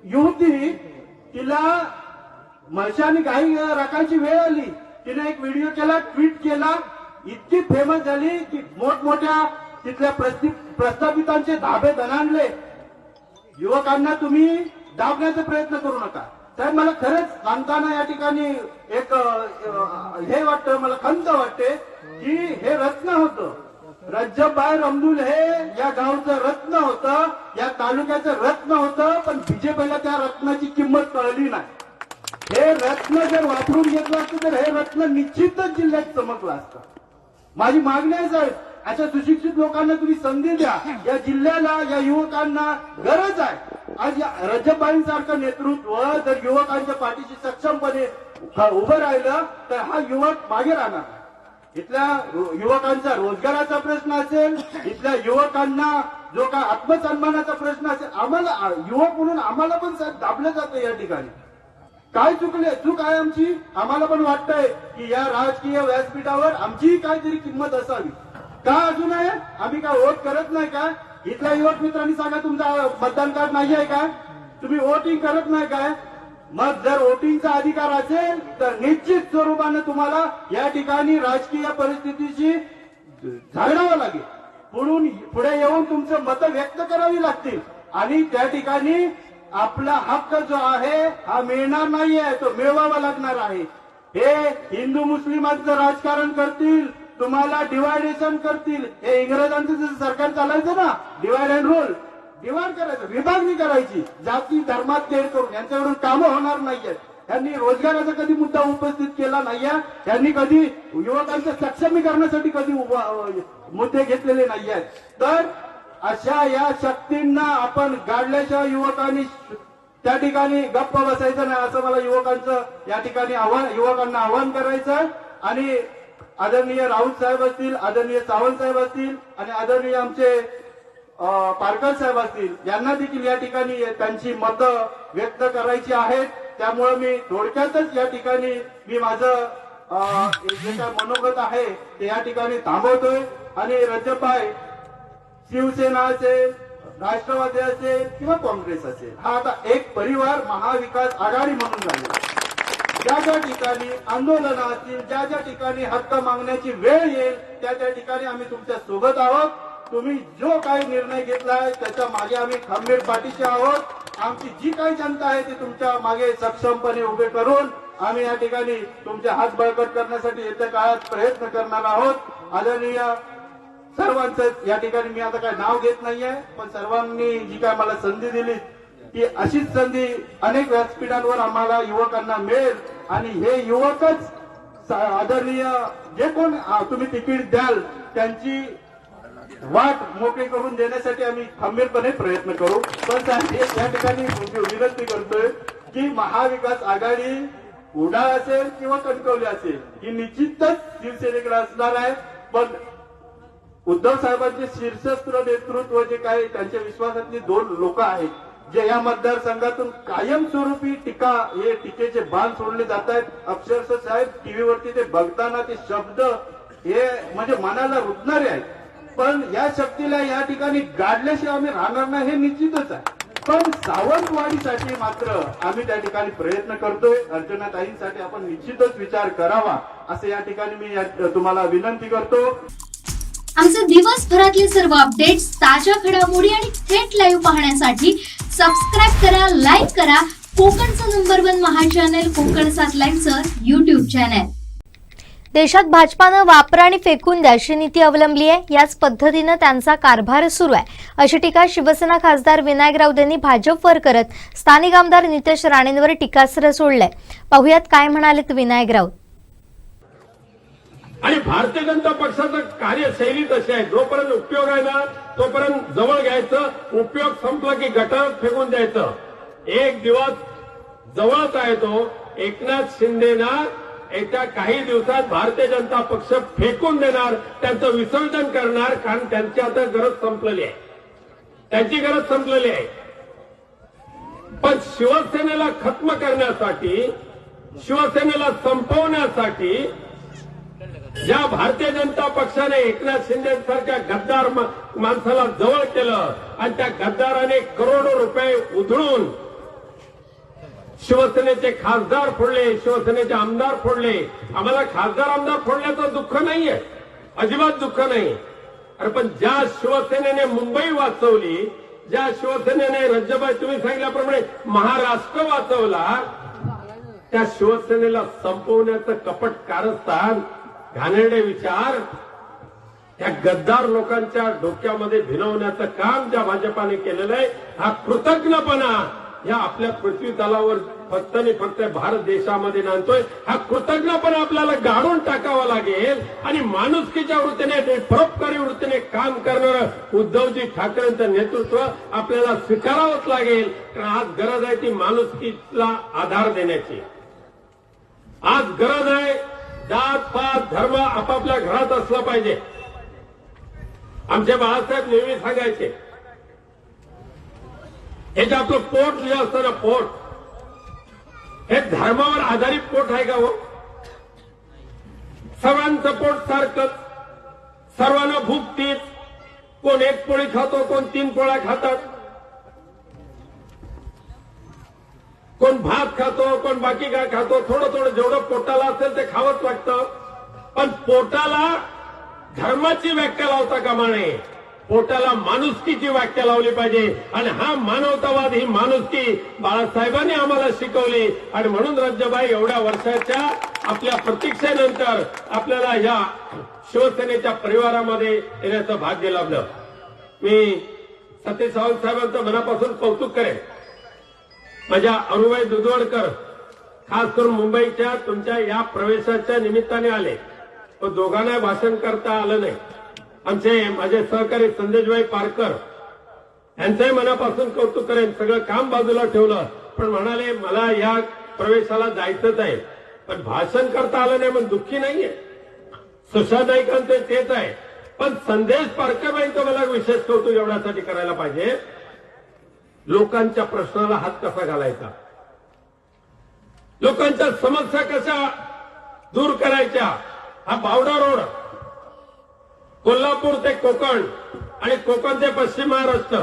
युवती, तिला म्हशी गाई राखायची वेळ आली. तिने एक व्हिडिओ केला, ट्विट केला, इतकी फेमस झाली की मोठमोठ्या तिथल्या प्रस्थापितांचे धाबे दणाणले. युवकांना तुम्ही दाबण्याचा प्रयत्न करू नका. साहेब, मला खरंच सांगताना या ठिकाणी एक हे वाटतं, मला खंत वाटते की हे रत्न होतं. रज्जबभाई रमदुल हे या गावचं रत्न होतं, या तालुक्याचं रत्न होतं, पण बीजेपीला त्या रत्नाची किंमत कळली नाही. हे रत्न जर वापरून घेतलं असतं तर हे रत्न निश्चितच जिल्ह्यात चमकलं असतं. माझी मागणी आहे साहेब, अशा सुशिक्षित लोकांना तुम्ही संधी द्या. या जिल्ह्याला, या युवकांना गरज आहे. आज या रज्जबभाईंसारखं नेतृत्व जर युवकांच्या पाठीशी सक्षमपणे उभं राहिलं तर हा युवक मागे राहणार. इथल्या युवकांचा रोजगाराचा प्रश्न असेल, इथल्या युवकांना जो काय आत्मसन्मानाचा प्रश्न असेल, आम्हाला युवक म्हणून आम्हाला पण दाबलं जातं या ठिकाणी. काय चूक आहे आमची? आम्हाला पण वाटतंय की या राजकीय व्यासपीठावर आमचीही काहीतरी किंमत असावी. का अजून आहे? आम्ही काय वोट करत नाही का? इथल्या युवक मित्रांनी सांगा, तुमचा मतदान कार्ड नाही आहे का? तुम्ही वोटिंग करत नाही काय? मग जर वोटिंगचा अधिकार असेल तर निश्चित स्वरूपानं तुम्हाला या ठिकाणी राजकीय परिस्थितीशी झगडावं लागेल. पुढे येऊन तुमचं मतं व्यक्त करावी लागतील आणि त्या ठिकाणी आपला हक्क जो आहे हा मिळणार नाहीये, तो मिळवावा लागणार आहे. हे हिंदू मुस्लिमांचं राजकारण करतील, तुम्हाला डिवायडेशन करतील. हे इंग्रजांचं जसं सरकार चालायचं ना, डिवाइड अँड रूल, डिवाइड करायचं, विभागणी करायची, जाती धर्मात तेढ करून. यांच्याकडून कामं होणार नाहीयेत. यांनी रोजगाराचा कधी मुद्दा उपस्थित केला नाहीये. यांनी कधी युवकांच्या सक्षमीकरणासाठी कधी मुद्दे घेतलेले नाहीयेत. तर अशा या शक्तींना आपण गाडल्याशिवाय युवकांनी त्या ठिकाणी गप्प बसायचं नाही, असं मला या ठिकाणी युवकांना आवाहन करायचं. आणि आदरणीय राऊत साहेब असतील, आदरणीय सावंत साहेब असतील आणि आदरणीय आमचे पारकर साहेब असतील, यांना देखील या ठिकाणी त्यांची मतं व्यक्त करायची आहेत. त्यामुळे मी थोडक्यातच या ठिकाणी मी माझं जे काय मनोगत आहे ते या ठिकाणी थांबवतोय. आणि रज्जबभाई, शिवसेना असेल, राष्ट्रवादी असेल किंवा काँग्रेस असेल, हा आता एक परिवार महाविकास आघाडी म्हणून झाले. ज्या ज्या ठिकाणी आंदोलनं असतील, ज्या ज्या ठिकाणी हक्क मागण्याची वेळ येईल त्या ठिकाणी आम्ही तुमच्या सोबत आहोत. तुम्ही जो काही निर्णय घेतलाय त्याच्या मागे आम्ही खंबीर पाठीशी आहोत. आमची जी काही जनता आहे ती तुमच्या मागे सक्षमपणे उभे करून आम्ही या ठिकाणी तुमचे हात बळकट करण्यासाठी येत्या काळात प्रयत्न करणार आहोत. आदरणीय सर्वांचं या ठिकाणी मी आता काय नाव घेत नाहीये, पण सर्वांनी जी काय मला संधी दिली ती अशीच संधी अनेक व्यासपीठांवर आम्हाला युवकांना मिळेल. आणि हे युवकच आदरणीय जे कोण तुम्ही तिकीट द्याल त्यांची वाट मोकळी करून देण्यासाठी आम्ही खंबीरपणे प्रयत्न करू. पण या ठिकाणी विनंती करतोय की महाविकास आघाडी उडाळ असेल किंवा कणकवली असेल ही निश्चितच शिवसेनेकडे असणार आहे. पण उद्धव साहेबांचे शीर्षस्त्र नेतृत्व जे काही त्यांच्या विश्वासातली 2 लोक आहेत जे या मतदारसंघातून कायमस्वरूपी टीकेचे बाण सोडले जात आहेत. अक्षरशः साहेब टीव्हीवरती ते बघताना ते शब्द हे म्हणजे मनाला रुजणारे आहेत. पण या शक्तीला या ठिकाणी गाडल्याशिवाय आम्ही राहणार नाही हे निश्चितच आहे. पण सावंतवाडीसाठी मात्र आम्ही त्या ठिकाणी प्रयत्न करतोय. अर्चनाताईंसाठी आपण निश्चितच विचार करावा असं या ठिकाणी मी तुम्हाला विनंती करतो. आमचे दिवसभरातले सर्व अपडेट्स, ताज्या घडामोडी आणि थेट लाईव्ह पाहण्यासाठी सबस्क्राईब करा, लाईक करा कोकणचं नंबर 1 महा चॅनल कोकण 7 लाईव्हचं युट्यूब चॅनल. देशात भाजपानं वापरा आणि फेकून द्या अशी नीती अवलंबली आहे. याच पद्धतीनं त्यांचा कारभार सुरू आहे अशी टीका शिवसेना खासदार विनायक राऊत यांनी भाजपवर करत स्थानिक आमदार नितेश राणेंवर टीकास्त्र सोडलंय. पाहुयात काय म्हणालेत विनायक राऊत. आणि भारतीय जनता पक्षाचं कार्यशैली तशी आहे, जोपर्यंत उपयोग आहे ना तोपर्यंत जवळ घ्यायचं, उपयोग संपला की गटारात फेकून द्यायचं. एक दिवस जवळच आहे तो. एकनाथ शिंदेना येत्या काही दिवसात भारतीय जनता पक्ष फेकून देणार, त्यांचं विसर्जन करणार, कारण त्यांची आता गरज संपलेली आहे, त्यांची गरज संपलेली आहे. पण शिवसेनेला खत्म करण्यासाठी, शिवसेनेला संपवण्यासाठी ज्या भारतीय जनता पक्षाने एकनाथ शिंदेसारख्या गद्दार माणसाला जवळ केलं आणि त्या गद्दाराने करोडो रुपये उधळून शिवसेनेचे खासदार फोडले, शिवसेनेचे आमदार फोडले. आम्हाला खासदार आमदार फोडण्याचं दुःख नाहीये, अजिबात दुःख नाही. अरे पण ज्या शिवसेनेने मुंबई वाचवली, ज्या शिवसेनेने राज्यभाई तुम्ही सांगितल्याप्रमाणे महाराष्ट्र वाचवला, त्या शिवसेनेला संपवण्याचं कपट कारस्थान, घाणेरडे विचार त्या गद्दार लोकांच्या डोक्यामध्ये भिनवण्याचं काम ज्या भाजपाने केलेलं आहे, हा कृतज्ञपणा या आपल्या पृथ्वी तलावर फक्त आणि फक्त भारत देशामध्ये नांदतोय. हा कृतज्ञपणा आपल्याला गाडून टाकावा लागेल आणि माणुसकीच्या वृत्तीने, परोपकारी वृत्तीने काम करणारं उद्धवजी ठाकरेंचं नेतृत्व आपल्याला स्वीकारावंच लागेल. कारण आज गरज आहे ती माणुसकीला आधार देण्याची. आज गरज आहे जात पात धर्म आपापल्या घरात असला पाहिजे. आमचे बाळासाहेब नेहमी सांगायचे, हे जे आपलं पोट जे असतं ना, पोट हे धर्मावर आधारित पोट आहे का हो? सर्वांचं पोट सारखंच, सर्वांना भूक तीच. कोण 1 पोळी खातो, कोण 3 पोळ्या खातात, कोण भात खातो, कोण बाकी काय खातो. थोडं थोडं जेवढं पोटाला असेल ते खावंच लागतं. पण पोटाला धर्माची व्याख्या लावता कामा नये, पोटाला माणुसकीची व्याख्या लावली पाहिजे. आणि हा मानवतावाद, ही माणुसकी बाळासाहेबांनी आम्हाला शिकवली. आणि म्हणून राज्यबाई एवढ्या वर्षाच्या आपल्या प्रतीक्षेनंतर आपल्याला या शिवसेनेच्या परिवारामध्ये येण्याचं भाग्य लाभलं. मी सतीश सावंत साहेबांचं मनापासून कौतुक करेन. माझ्या अनुबाई दुधवडकर खास करून मुंबईच्या तुमच्या या प्रवेशाच्या निमित्ताने आले, पण दोघांना भाषण करता आलं नाही. आमचे माझे सहकारी संदेशभाई पारकर यांचंही मनापासून कौतुक करेन. सगळं काम बाजूला ठेवलं, पण म्हणाले मला या प्रवेशाला जायचंच आहे, पण भाषण करता आलं नाही. पण दुःखी नाहीये, सुशादायिकांचे तेच आहे. पण संदेश पारकरबाईंचं मला विशेष कौतुक एवढ्यासाठी करायला पाहिजे, लोकांच्या प्रश्नाला हात कसा घालायचा, लोकांच्या समस्या कशा दूर करायच्या. हा बावडा रोड कोल्हापूर ते कोकण आणि कोकण ते पश्चिम महाराष्ट्र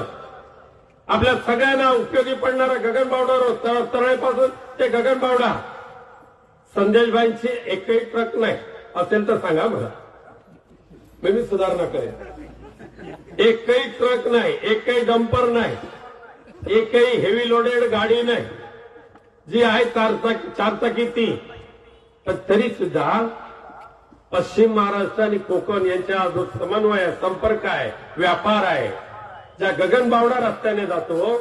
आपल्या सगळ्यांना उपयोगी पडणारा गगनबावडा रोड, तळेपासून ते गगनबावडा. संदेशभाईंची एकही ट्रक नाही असेल तर सांगा मला, मी सुधारणा करेन. एकही ट्रक नाही, एकही डंपर नाही, एकही हेवी लोडेड गाडी नाही, जी आहे 4 चाकी ती. पण तरी सुद्धा पश्चिम महाराष्ट्र आणि कोकण यांच्या जो समन्वय आहे, संपर्क आहे, व्यापार आहे, ज्या गगनबावडा रस्त्याने जातो,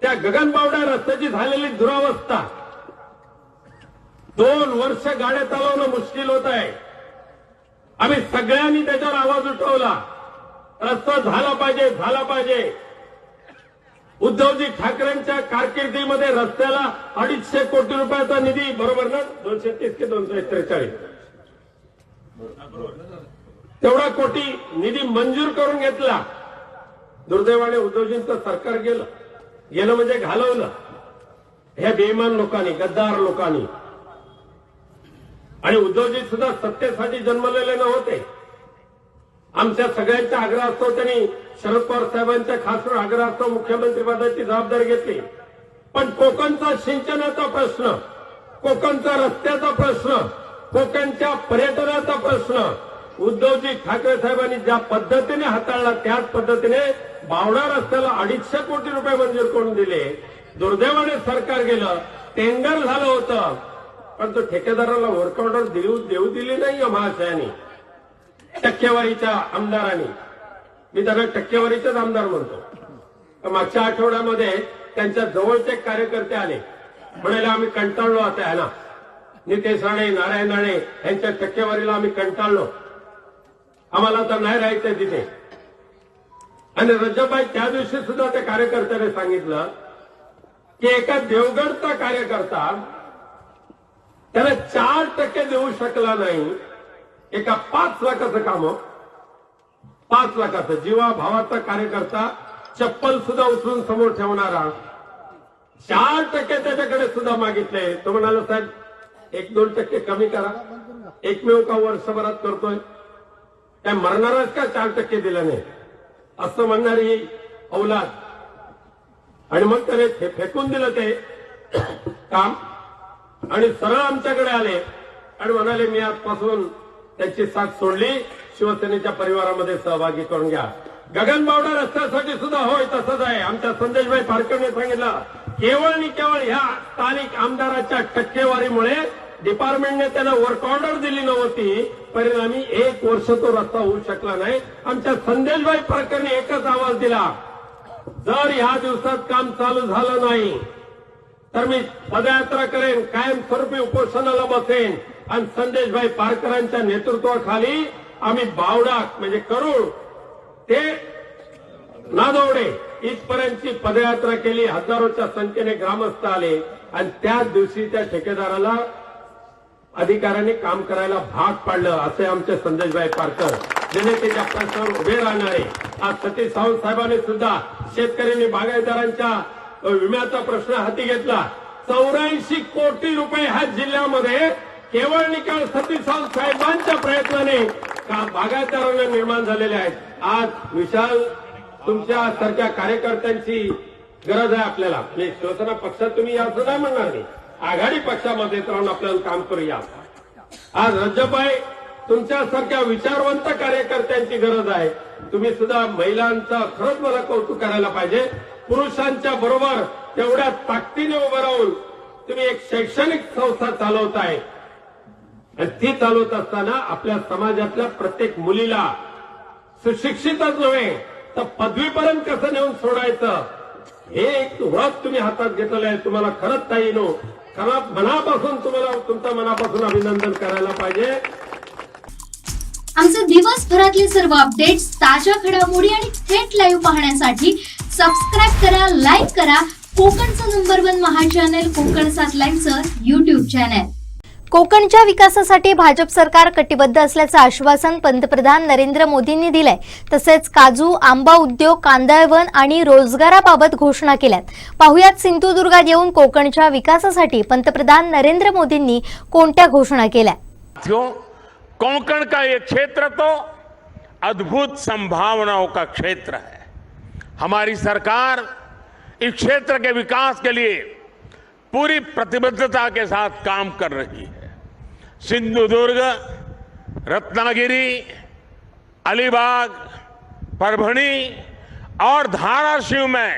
त्या गगनबावडा रस्त्याची झालेली दुरावस्था, 2 वर्ष गाड्या चालवणं मुश्किल होत आहे. आम्ही सगळ्यांनी त्याच्यावर आवाज उठवला, रस्ता झाला पाहिजे, झाला पाहिजे. उद्धवजी ठाकरेंच्या कारकिर्दीमध्ये रस्त्याला 250 कोटी रुपयाचा निधी, बरोबर ना, 230 की 243, तेवढा कोटी निधी मंजूर करून घेतला. दुर्दैवाने उद्धवजींचं सरकार गेलं म्हणजे घालवलं ह्या बेईमान लोकांनी, गद्दार लोकांनी. आणि उद्धवजी सुद्धा सत्तेसाठी जन्मलेले नव्हते. आमच्या सगळ्यांचा आग्रह असतो, त्यांनी शरद पवार साहेबांच्या खास आग्रह असतो मुख्यमंत्री पदाची जबाबदारी घेतली. पण कोकणचा सिंचनाचा प्रश्न, कोकणचा रस्त्याचा प्रश्न, कोकणच्या पर्यटनाचा प्रश्न उद्धवजी ठाकरे साहेबांनी ज्या पद्धतीने हाताळला त्याच पद्धतीने बावडा रस्त्याला 250 कोटी रुपये मंजूर करून दिले. दुर्दैवाने सरकार गेलं, टेंडर झालं होतं, पण तो ठेकेदाराला वर्क ऑर्डर देऊ दिली नाही महाशयांनी, टक्केवारीच्या आमदारांनी. मी त्यांना टक्केवारीचेच आमदार म्हणतो. मागच्या आठवड्यामध्ये त्यांच्या जवळचे कार्यकर्ते आले, म्हणाले आम्ही कंटाळलो आता आहे ना, नितेश राणे, नारायण राणे यांच्या टक्केवारीला आम्ही कंटाळलो, आम्हाला आता नाही राहायचंय तिथे. आणि रजबाई त्या दिवशी सुद्धा त्या कार्यकर्त्याने सांगितलं की एका देवगडचा कार्यकर्ता त्याला 4% देऊ शकला नाही. एका 5 लाखाचं काम, 5 लाखाचं जीवा भावाचा कार्यकर्ता, चप्पल सुद्धा उचलून समोर ठेवणारा, 4% त्याच्याकडे सुद्धा मागितले. तो म्हणाला साहेब 1-2% कमी करा, एकमेव का वर्षभरात करतोय, काय मरणारच का 4% दिलं नाही असं म्हणणारी औलाद. आणि मग त्याने फेकून दिलं ते काम आणि सरळ आमच्याकडे आले आणि म्हणाले मी आजपासून त्यांची साथ सोडली, शिवसेनेच्या परिवारामध्ये सहभागी करून घ्या. गगनबावडा रस्त्यासाठी सुद्धा होय तसंच आहे. आमच्या संदेशभाई पारकरने सांगितलं केवळ आणि केवळ ह्या स्थानिक आमदाराच्या टक्केवारीमुळे डिपार्टमेंटने त्यांना वर्क ऑर्डर दिली नव्हती, परिणामी 1 वर्ष तो रस्ता होऊ शकला नाही. आमच्या संदेशभाई पारकरने एकच आवाज दिला, जर ह्या दिवसात काम चालू झालं नाही तर मी पदयात्रा करेन, कायमस्वरूपी उपोषणाला बसेन. आणि संदेशभाई पारकरांच्या नेतृत्वाखाली आम्ही बावडा म्हणजे करूळ ते नादवडे इथपर्यंतची पदयात्रा केली. हजारोच्या संख्येने ग्रामस्थ आले आणि त्याच दिवशी त्या ठेकेदाराला अधिकाऱ्यांनी काम करायला भाग पाडलं. असे आमचे संदेशभाई पारकर जनतेच्या प्रश्नावर उभे राहणारे. आज सतीश सावंत साहेबांनी सुद्धा शेतकऱ्यांनी बागायतदारांच्या विम्याचा प्रश्न हाती घेतला. 84 कोटी रुपये ह्या जिल्ह्यामध्ये केवळ निकाल सतीश सावंत साहेबांच्या प्रयत्नाने बागायतदारांना निर्माण झालेले आहेत. आज विशाल तुमच्या सारख्या कार्यकर्त्यांची गरज आहे आपल्याला. शिवसेना पक्षात तुम्ही असं नाही म्हणणार नाही, आघाडी पक्षामध्ये राहून आपल्याला काम करूया. आज रज्जबाई तुमच्यासारख्या विचारवंत कार्यकर्त्यांची गरज आहे. तुम्ही सुद्धा महिलांचं खरंच मला कौतुक करायला पाहिजे. पुरुषांच्या बरोबर तेवढ्या ताकदीने उभं राहून तुम्ही एक शैक्षणिक संस्था चालवताय आणि ती चालवत असताना आपल्या समाजातल्या प्रत्येक मुलीला सुशिक्षितच नव्हे तर पदवीपर्यंत कसं नेऊन सोडायचं हे एक व्रत तुम्ही हातात घेतलेलं आहे. तुम्हाला खरंच ताईनो मनापासून तुम्हाला तुमच्या मनापासून अभिनंदन करायला पाहिजे. आमचे दिवसभरातले सर्व अपडेट्स, ताज्या घडामोडी आणि थेट लाईव्ह पाहण्यासाठी सबस्क्राईब करा, लाईक करा कोकणचं नंबर 1 महा चॅनल कोकण 7 लाईव्हचं युट्यूब चॅनल. कोकणच्या विकासासाठी भाजप सरकार कटिबद्ध असल्याचं आश्वासन पंतप्रधान नरेंद्र मोदींनी दिलंय. तसेच काजू, आंबा उद्योग, कांदळवन आणि रोजगाराबाबत घोषणा केल्यात. पाहुयात सिंधुदुर्गात येऊन कोकणच्या विकासासाठी पंतप्रधान नरेंद्र मोदींनी कोणत्या घोषणा केल्या. कोंकण का ये क्षेत्र तो अद्भुत संभावनाओं का क्षेत्र है. हमारी सरकार इस क्षेत्र के विकास के लिए पूरी प्रतिबद्धता के साथ काम कर रही है. सिंधुदुर्ग, रत्नागिरी, अलीबाग, परभणी और धाराशिव में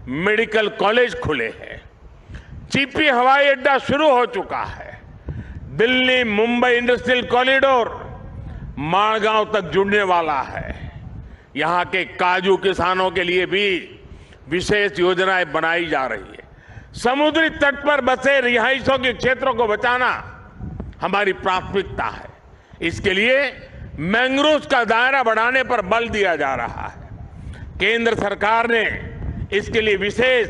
मेडिकल कॉलेज खुले हैं. चिपी हवाई अड्डा शुरू हो चुका है. दिल्ली मुंबई इंडस्ट्रियल कॉरिडोर माड़गांव तक जुड़ने वाला है. यहाँ के काजू किसानों के लिए भी विशेष योजनाएं बनाई जा रही है. समुद्री तट पर बसे रिहायशों के क्षेत्रों को बचाना हमारी प्राथमिकता है. इसके लिए मैंग्रोव का दायरा बढ़ाने पर बल दिया जा रहा है. केंद्र सरकार ने इसके लिए विशेष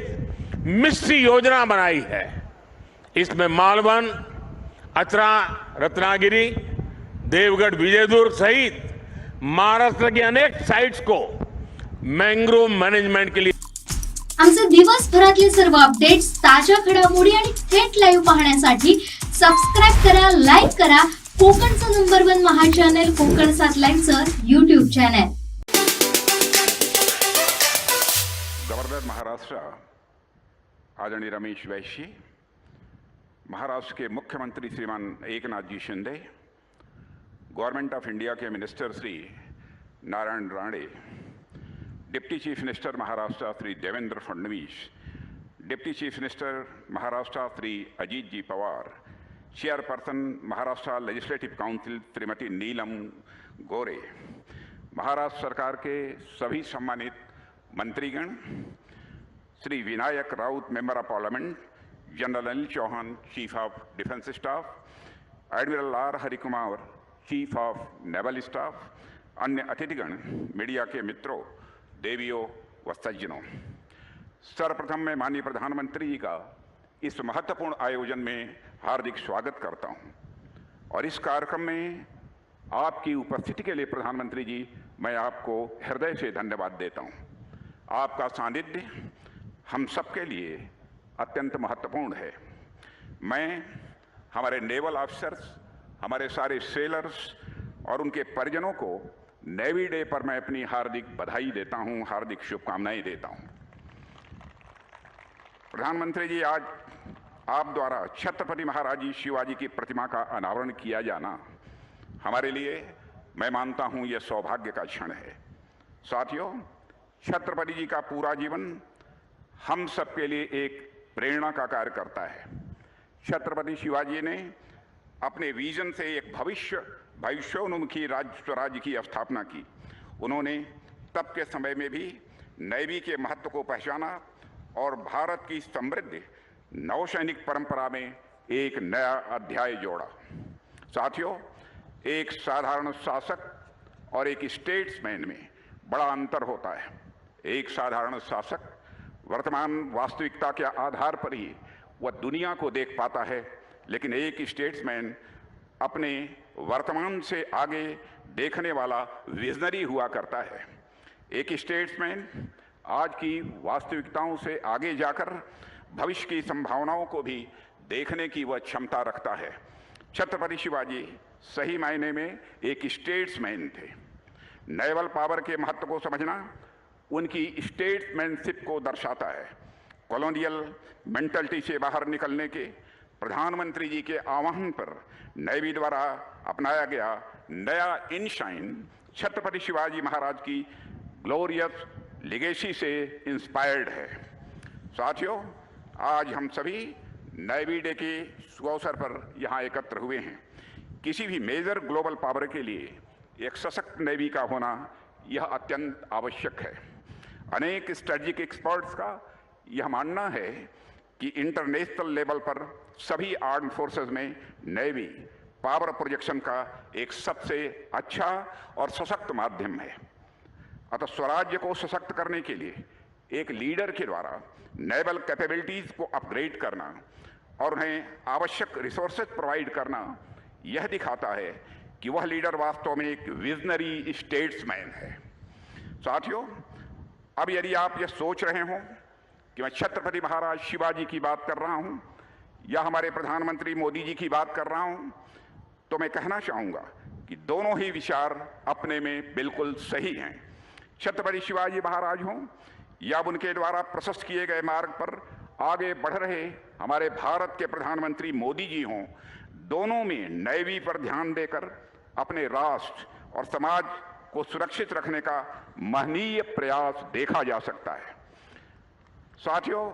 मिस्ट्री योजना बनाई है. इसमें मालवन, अचरा, रत्नागिरी, देवगढ़, विजयदुर्ग सहित महाराष्ट्र की अनेक साइट्स को मैंग्रोव मैनेजमेंट के लिए आमचे दिवसभरातले सर्व अपडेट्स, ताज्या घडामोडी आणि थेट लाईव्ह पाहण्यासाठी सबस्क्राईब करा, लाईक करा कोकणचं नंबर 1 महा चॅनल कोकण 7 लाईव्हचं YouTube चॅनल. गवर्नर महाराष्ट्र आदरणीय रमेश वैश्य, महाराष्ट्र के मुख्यमंत्री श्रीमान Eknath ji Shinde, government of India के minister Shri Narayan Rane, deputy chief minister Maharashtra Shri Devendra Fadnavis, deputy chief minister Maharashtra Shri Ajit ji Pawar, chairperson Maharashtra legislative council Shrimati Neelam Gorhe, Maharashtra सरकार के सभी सम्मानित मंत्रीगण, Shri Vinayak Raut member of parliament, general Anil Chauhan chief of defence staff, admiral R Harikumar chief of naval staff, अन्य अतिथिगण, मीडिया के मित्रों, देवियों व सज्जनों, सर्वप्रथम मैं माननीय प्रधानमंत्री जी का इस महत्वपूर्ण आयोजन में हार्दिक स्वागत करता हूं और इस कार्यक्रम में आपकी उपस्थिति के लिए प्रधानमंत्री जी मैं आपको हृदय से धन्यवाद देता हूं। आपका सानिध्य हम सबके लिए अत्यंत महत्वपूर्ण है। मैं हमारे नेवल ऑफिसर्स, हमारे सारे सेलर्स और उनके परिजनों को नेवी डे पर मैं अपनी हार्दिक बधाई देता हूं, हार्दिक शुभकामनाएं देता हूं। प्रधानमंत्री जी, आज आप द्वारा छत्रपति महाराज जी शिवाजी की प्रतिमा का अनावरण किया जाना हमारे लिए, मैं मानता हूं, यह सौभाग्य का क्षण है। साथियों, छत्रपति जी का पूरा जीवन हम सबके लिए एक प्रेरणा का कार्य करता है। छत्रपति शिवाजी ने अपने विजन से एक भविष्योन्मुखी स्वराज्य की स्थापना की। उन्होंने तब के समय में भी नेवी के महत्व को पहचाना और भारत की समृद्ध नौसैनिक परंपरा में एक नया अध्याय जोड़ा। साथियों, एक साधारण शासक और एक स्टेट्समैन में बड़ा अंतर होता है। एक साधारण शासक वर्तमान वास्तविकता के आधार पर ही वह दुनिया को देख पाता है, लेकिन एक स्टेट्समैन अपने वर्तमान से आगे देखने वाला विजनरी हुआ करता है। एक स्टेट्समैन आज की वास्तविकताओं से आगे जाकर भविष्य की संभावनाओं को भी देखने की वह क्षमता रखता है। छत्रपति शिवाजी सही मायने में एक स्टेट्समैन थे। नेवल पावर के महत्व को समझना उनकी स्टेट्समैनशिप को दर्शाता है। कॉलोनियल मेंटलिटी से बाहर निकलने के प्रधानमंत्री जी के आह्वान पर नेवी द्वारा अपनाया गया नया इनशाइन छत्रपति शिवाजी महाराज की ग्लोरियस लिगेसी से इंस्पायर्ड है। साथियों, आज हम सभी नेवी डे के अवसर पर यहाँ एकत्र हुए हैं। किसी भी मेजर ग्लोबल पावर के लिए एक सशक्त नेवी का होना यह अत्यंत आवश्यक है। अनेक स्ट्रेटेजिक एक्सपर्ट्स का यह मानना है कि इंटरनेशनल लेवल पर सभी आर्म्ड फोर्सेस में नेवी पावर प्रोजेक्शन का एक सबसे अच्छा और सशक्त माध्यम है। अतः स्वराज्य को सशक्त करने के लिए एक लीडर के द्वारा नेवल कैपेबिलिटीज को अपग्रेड करना और उन्हें आवश्यक रिसोर्सेज प्रोवाइड करना यह दिखाता है कि वह लीडर वास्तव में एक विजनरी स्टेट्समैन है। साथियों, अब यदि आप यह सोच रहे हो कि मैं छत्रपति महाराज शिवाजी की बात कर रहा हूं या हमारे प्रधानमंत्री मोदी जी की बात कर रहा हूं, तो मैं कहना चाहूंगा कि दोनों ही विचार अपने में बिल्कुल सही हैं। छत्रपति शिवाजी महाराज हों या उनके द्वारा प्रशस्त किए गए मार्ग पर आगे बढ़ रहे हमारे भारत के प्रधानमंत्री मोदी जी हों, दोनों में नेवी पर ध्यान देकर अपने राष्ट्र और समाज को सुरक्षित रखने का महनीय प्रयास देखा जा सकता है। साथियों,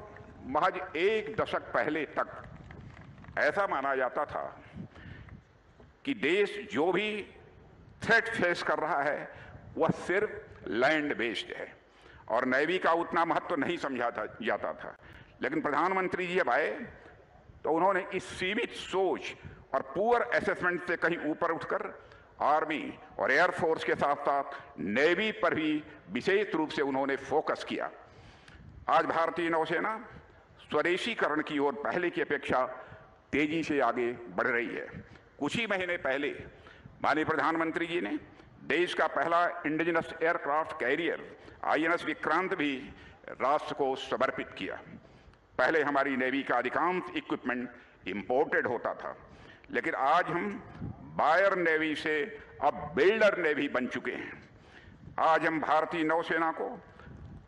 महज एक दशक पहले तक ऐसा माना जाता था कि देश जो भी थ्रेट फेस कर रहा है वह सिर्फ लैंड बेस्ड है और नेवी का उतना महत्व नहीं समझा जाता था। लेकिन प्रधानमंत्री जी जब आए तो उन्होंने इस सीमित सोच और पुअर असेसमेंट से कहीं ऊपर उठकर आर्मी और एयरफोर्स के साथ साथ नेवी पर भी विशेष रूप से उन्होंने फोकस किया। आज भारतीय नौसेना स्वदेशीकरण की ओर पहले की अपेक्षा तेजी से आगे बढ़ रही है। कुछ ही महीने पहले माननीय प्रधानमंत्री जी ने देश का पहला indigenous aircraft carrier INS Vikrant भी राष्ट्र को समर्पित किया। पहले हमारी नेवी का अधिकांश इक्विपमेंट इंपोर्टेड होता था, लेकिन आज हम बायर नेवी से अब बिल्डर नेवी बन चुके हैं। आज हम भारतीय नौसेना को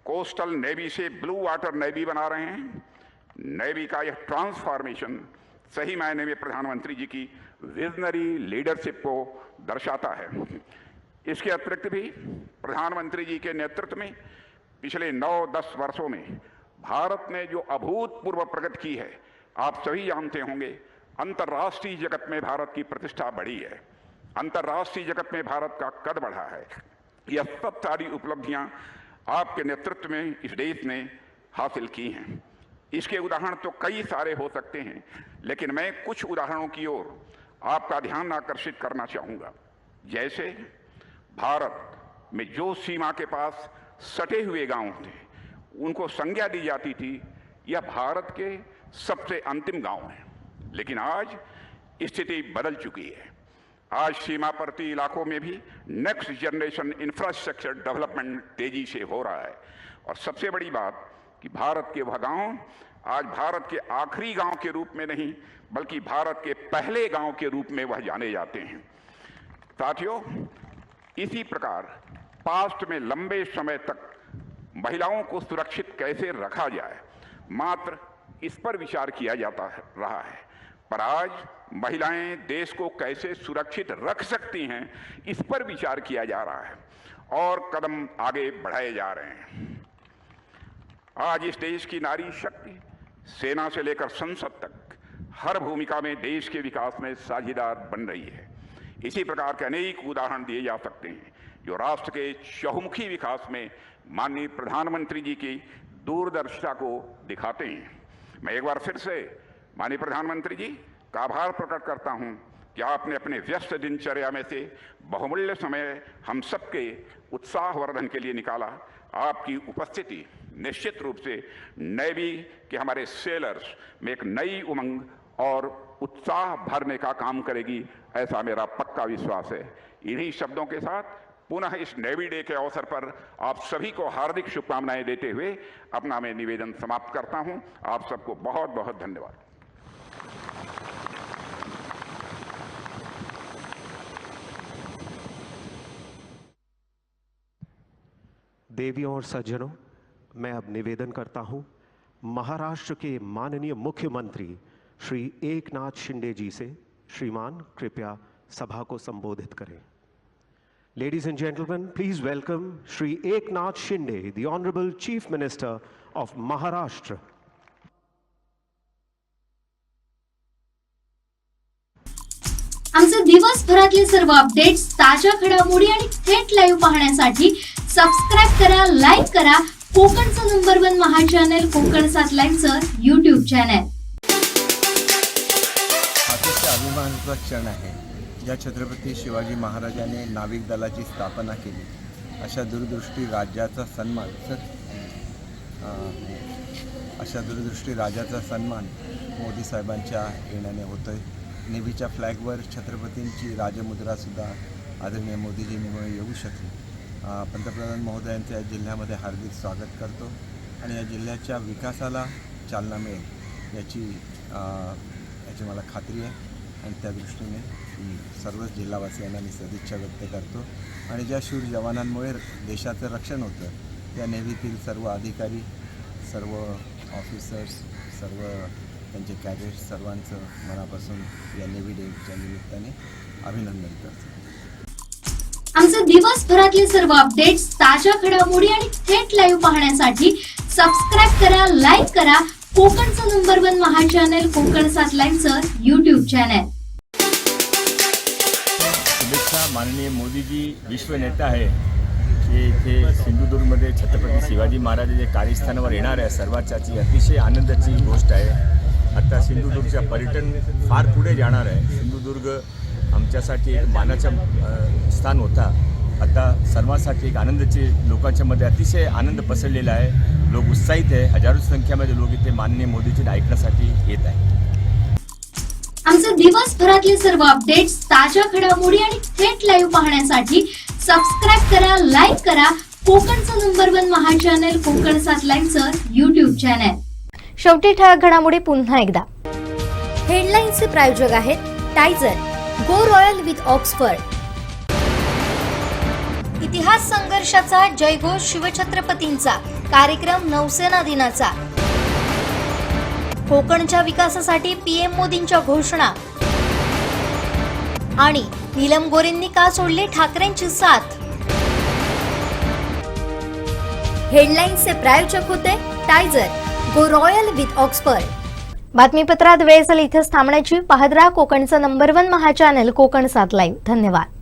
कोस्टल नेवी से ब्लू वाटर नेवी बना रहे हैं। नेवी का यह ट्रांसफॉर्मेशन सही मायने में प्रधानमंत्री जी की विजनरी लीडरशिप को दर्शाता है। इसके अतिरिक्त भी प्रधानमंत्री जी के नेतृत्व में पिछले 9-10 वर्षों में भारत ने जो अभूतपूर्व प्रगति की है, आप सभी जानते होंगे। अंतर्राष्ट्रीय जगत में भारत की प्रतिष्ठा बढ़ी है, अंतर्राष्ट्रीय जगत में भारत का कद बढ़ा है। यह सब सारी उपलब्धियां आपके नेतृत्व में इस देश ने हासिल की हैं। इसके उदाहरण तो कई सारे हो सकते हैं, लेकिन मैं कुछ उदाहरणों की ओर आपका ध्यान आकर्षित करना चाहूँगा। जैसे भारत में जो सीमा के पास सटे हुए गांव थे, उनको संज्ञा दी जाती थी यह भारत के सबसे अंतिम गांव हैं, लेकिन आज स्थिति बदल चुकी है। आज सीमावर्ती इलाकों में भी नेक्स्ट जनरेशन इंफ्रास्ट्रक्चर डेवलपमेंट तेजी से हो रहा है। और सबसे बड़ी बात कि भारत के वह गांव आज भारत के आखिरी गांव के रूप में नहीं, बल्कि भारत के पहले गांव के रूप में वह जाने जाते हैं। साथियों, इसी प्रकार पास्ट में लंबे समय तक महिलाओं को सुरक्षित कैसे रखा जाए, मात्र इस पर विचार किया जाता रहा है, पर आज महिलाएं देश को कैसे सुरक्षित रख सकती हैं, इस पर विचार किया जा रहा है और कदम आगे बढ़ाए जा रहे हैं। आज इस देश की नारी शक्ति सेना से लेकर संसद तक हर भूमिका में देश के विकास में साझेदार बन रही है। इसी प्रकार के अनेक उदाहरण दिए जा सकते हैं जो राष्ट्र के चहुमुखी विकास में माननीय प्रधानमंत्री जी की दूरदर्शिता को दिखाते हैं। मैं एक बार फिर से माननीय प्रधानमंत्री जी का आभार प्रकट करता हूं कि आपने अपने व्यस्त दिनचर्या में से बहुमूल्य समय हम सबके उत्साहवर्धन के लिए निकाला। आपकी उपस्थिति निश्चित रूप से नेवी के हमारे सेलर्स में एक नई उमंग और उत्साह भरने का काम करेगी, ऐसा मेरा पक्का विश्वास है। इन्हीं शब्दों के साथ पुनः इस नेवी डे के अवसर पर आप सभी को हार्दिक शुभकामनाएं देते हुए अपना मैं निवेदन समाप्त करता हूं। आप सबको बहुत बहुत धन्यवाद। देवियों और सज्जनों, मैं अब निवेदन करता हूं महाराष्ट्र के माननीय मुख्यमंत्री श्री एकनाथ शिंदे जी से। श्रीमान कृपया सभा को संबोधित करें। Ladies and gentlemen, please welcome Shri Eknath Shinde, the Honorable Chief Minister of Maharashtra. आमचे दिवसभरातले सर्व अपडेट्स, ताज्या घडामोडी आणि थेट लाईव्ह पाहण्यासाठी सबस्क्राइब करा, लाईक करा कोकणचं नंबर 1 महा चॅनल कोकण 7 लाईव्हचं YouTube चॅनल। अतिशय अभिमानाचा क्षण आहे ज्या छत्रपती शिवाजी महाराजांनी नाविक दलाची स्थापना केली, अशा दूरदृष्टी राज्याचा सन्मान मोदी साहेबांच्या येण्याने होतोय। नेव्हीच्या फ्लॅगवर छत्रपतींची राजमुद्रासुद्धा आदरणीय मोदीजींमुळे येऊ शकली। पंतप्रधान महोदयांचं या जिल्ह्यामध्ये हार्दिक स्वागत करतो आणि या जिल्ह्याच्या विकासाला चालना मिळेल याची मला खात्री आहे आणि त्या दृष्टीने सर्वच जिल्हावासियांना मी सदिच्छा व्यक्त करतो। आणि ज्या शूर जवानांमुळे देशाचं रक्षण होतं, त्या नेव्हीतील सर्व अधिकारी, सर्व ऑफिसर्स, सर्व त्यांचे कॅडेट्स, सर्वांचं मनापासून या नेव्ही डेच्या निमित्ताने अभिनंदन करतो। आमचे दिवसभरातले सर्व अपडेट्स, ताज्या घडामोडी आणि थेट लाईव्ह पाहण्यासाठी सबस्क्राइब करा, लाईक करा कोकणचं नंबर 1 महा चॅनल कोकण 7 लाईव्हचं YouTube चॅनल। शुभेच्छा। माननीय मोदीजी विश्व नेता आहे जे इथे सिंधुदुर्गमध्ये छत्रपती शिवाजी महाराजांच्या कार्यस्थानावर येणार आहे, सर्वांची अतिशय आनंदाची गोष्ट आहे। आता सिंधुदुर्गचं पर्यटन फार पुढे जाणार आहे। सिंधुदुर्ग आमच्यासाठी एक मानाचं स्थान होता, आता सर्वांसाठी एक आनंदाची, लोकांच्या मध्ये अतिशय आनंद पसरलेला आहे। लोक उत्साहित आहे, हजारो संख्येमध्ये लोक इथे माननीय मोदीजी ऐकण्यासाठी येत आहेत। आमचे दिवसभरातले सर्व अपडेट्स, ताज्या घडामोडी आणि थेट लाईव्ह पाहण्यासाठी सबस्क्राईब करा, लाईक करा कोकणचं नंबर 1 महा चॅनल कोकण 7 लाईव्हचं YouTube चॅनल. शेवटी ठळक घडामोडी पुन्हा एकदा. हेडलाईन्सचे प्रायोजक आहेत टायझर, गो रॉयल विथ ऑक्सफर्ड. इतिहास संघर्षाचा जयघोष शिवछत्रपतींचा, कार्यक्रम नौसेना दिनाचा. कोकणच्या विकासासाठी पीएम मोदींच्या घोषणा. आणि नीलम गोरेंनी का सोडले ठाकरेंची साथ. हेडलाईन्सचे प्रायोजक होते टायझर, गो रॉयल विथ ऑक्सफर्ड. बातमीपत्रात वेळ झाली इथेच थांबण्याची. पाहत राहा कोकणचं नंबर 1 महा चॅनल कोकण 7 लाईव्ह. धन्यवाद.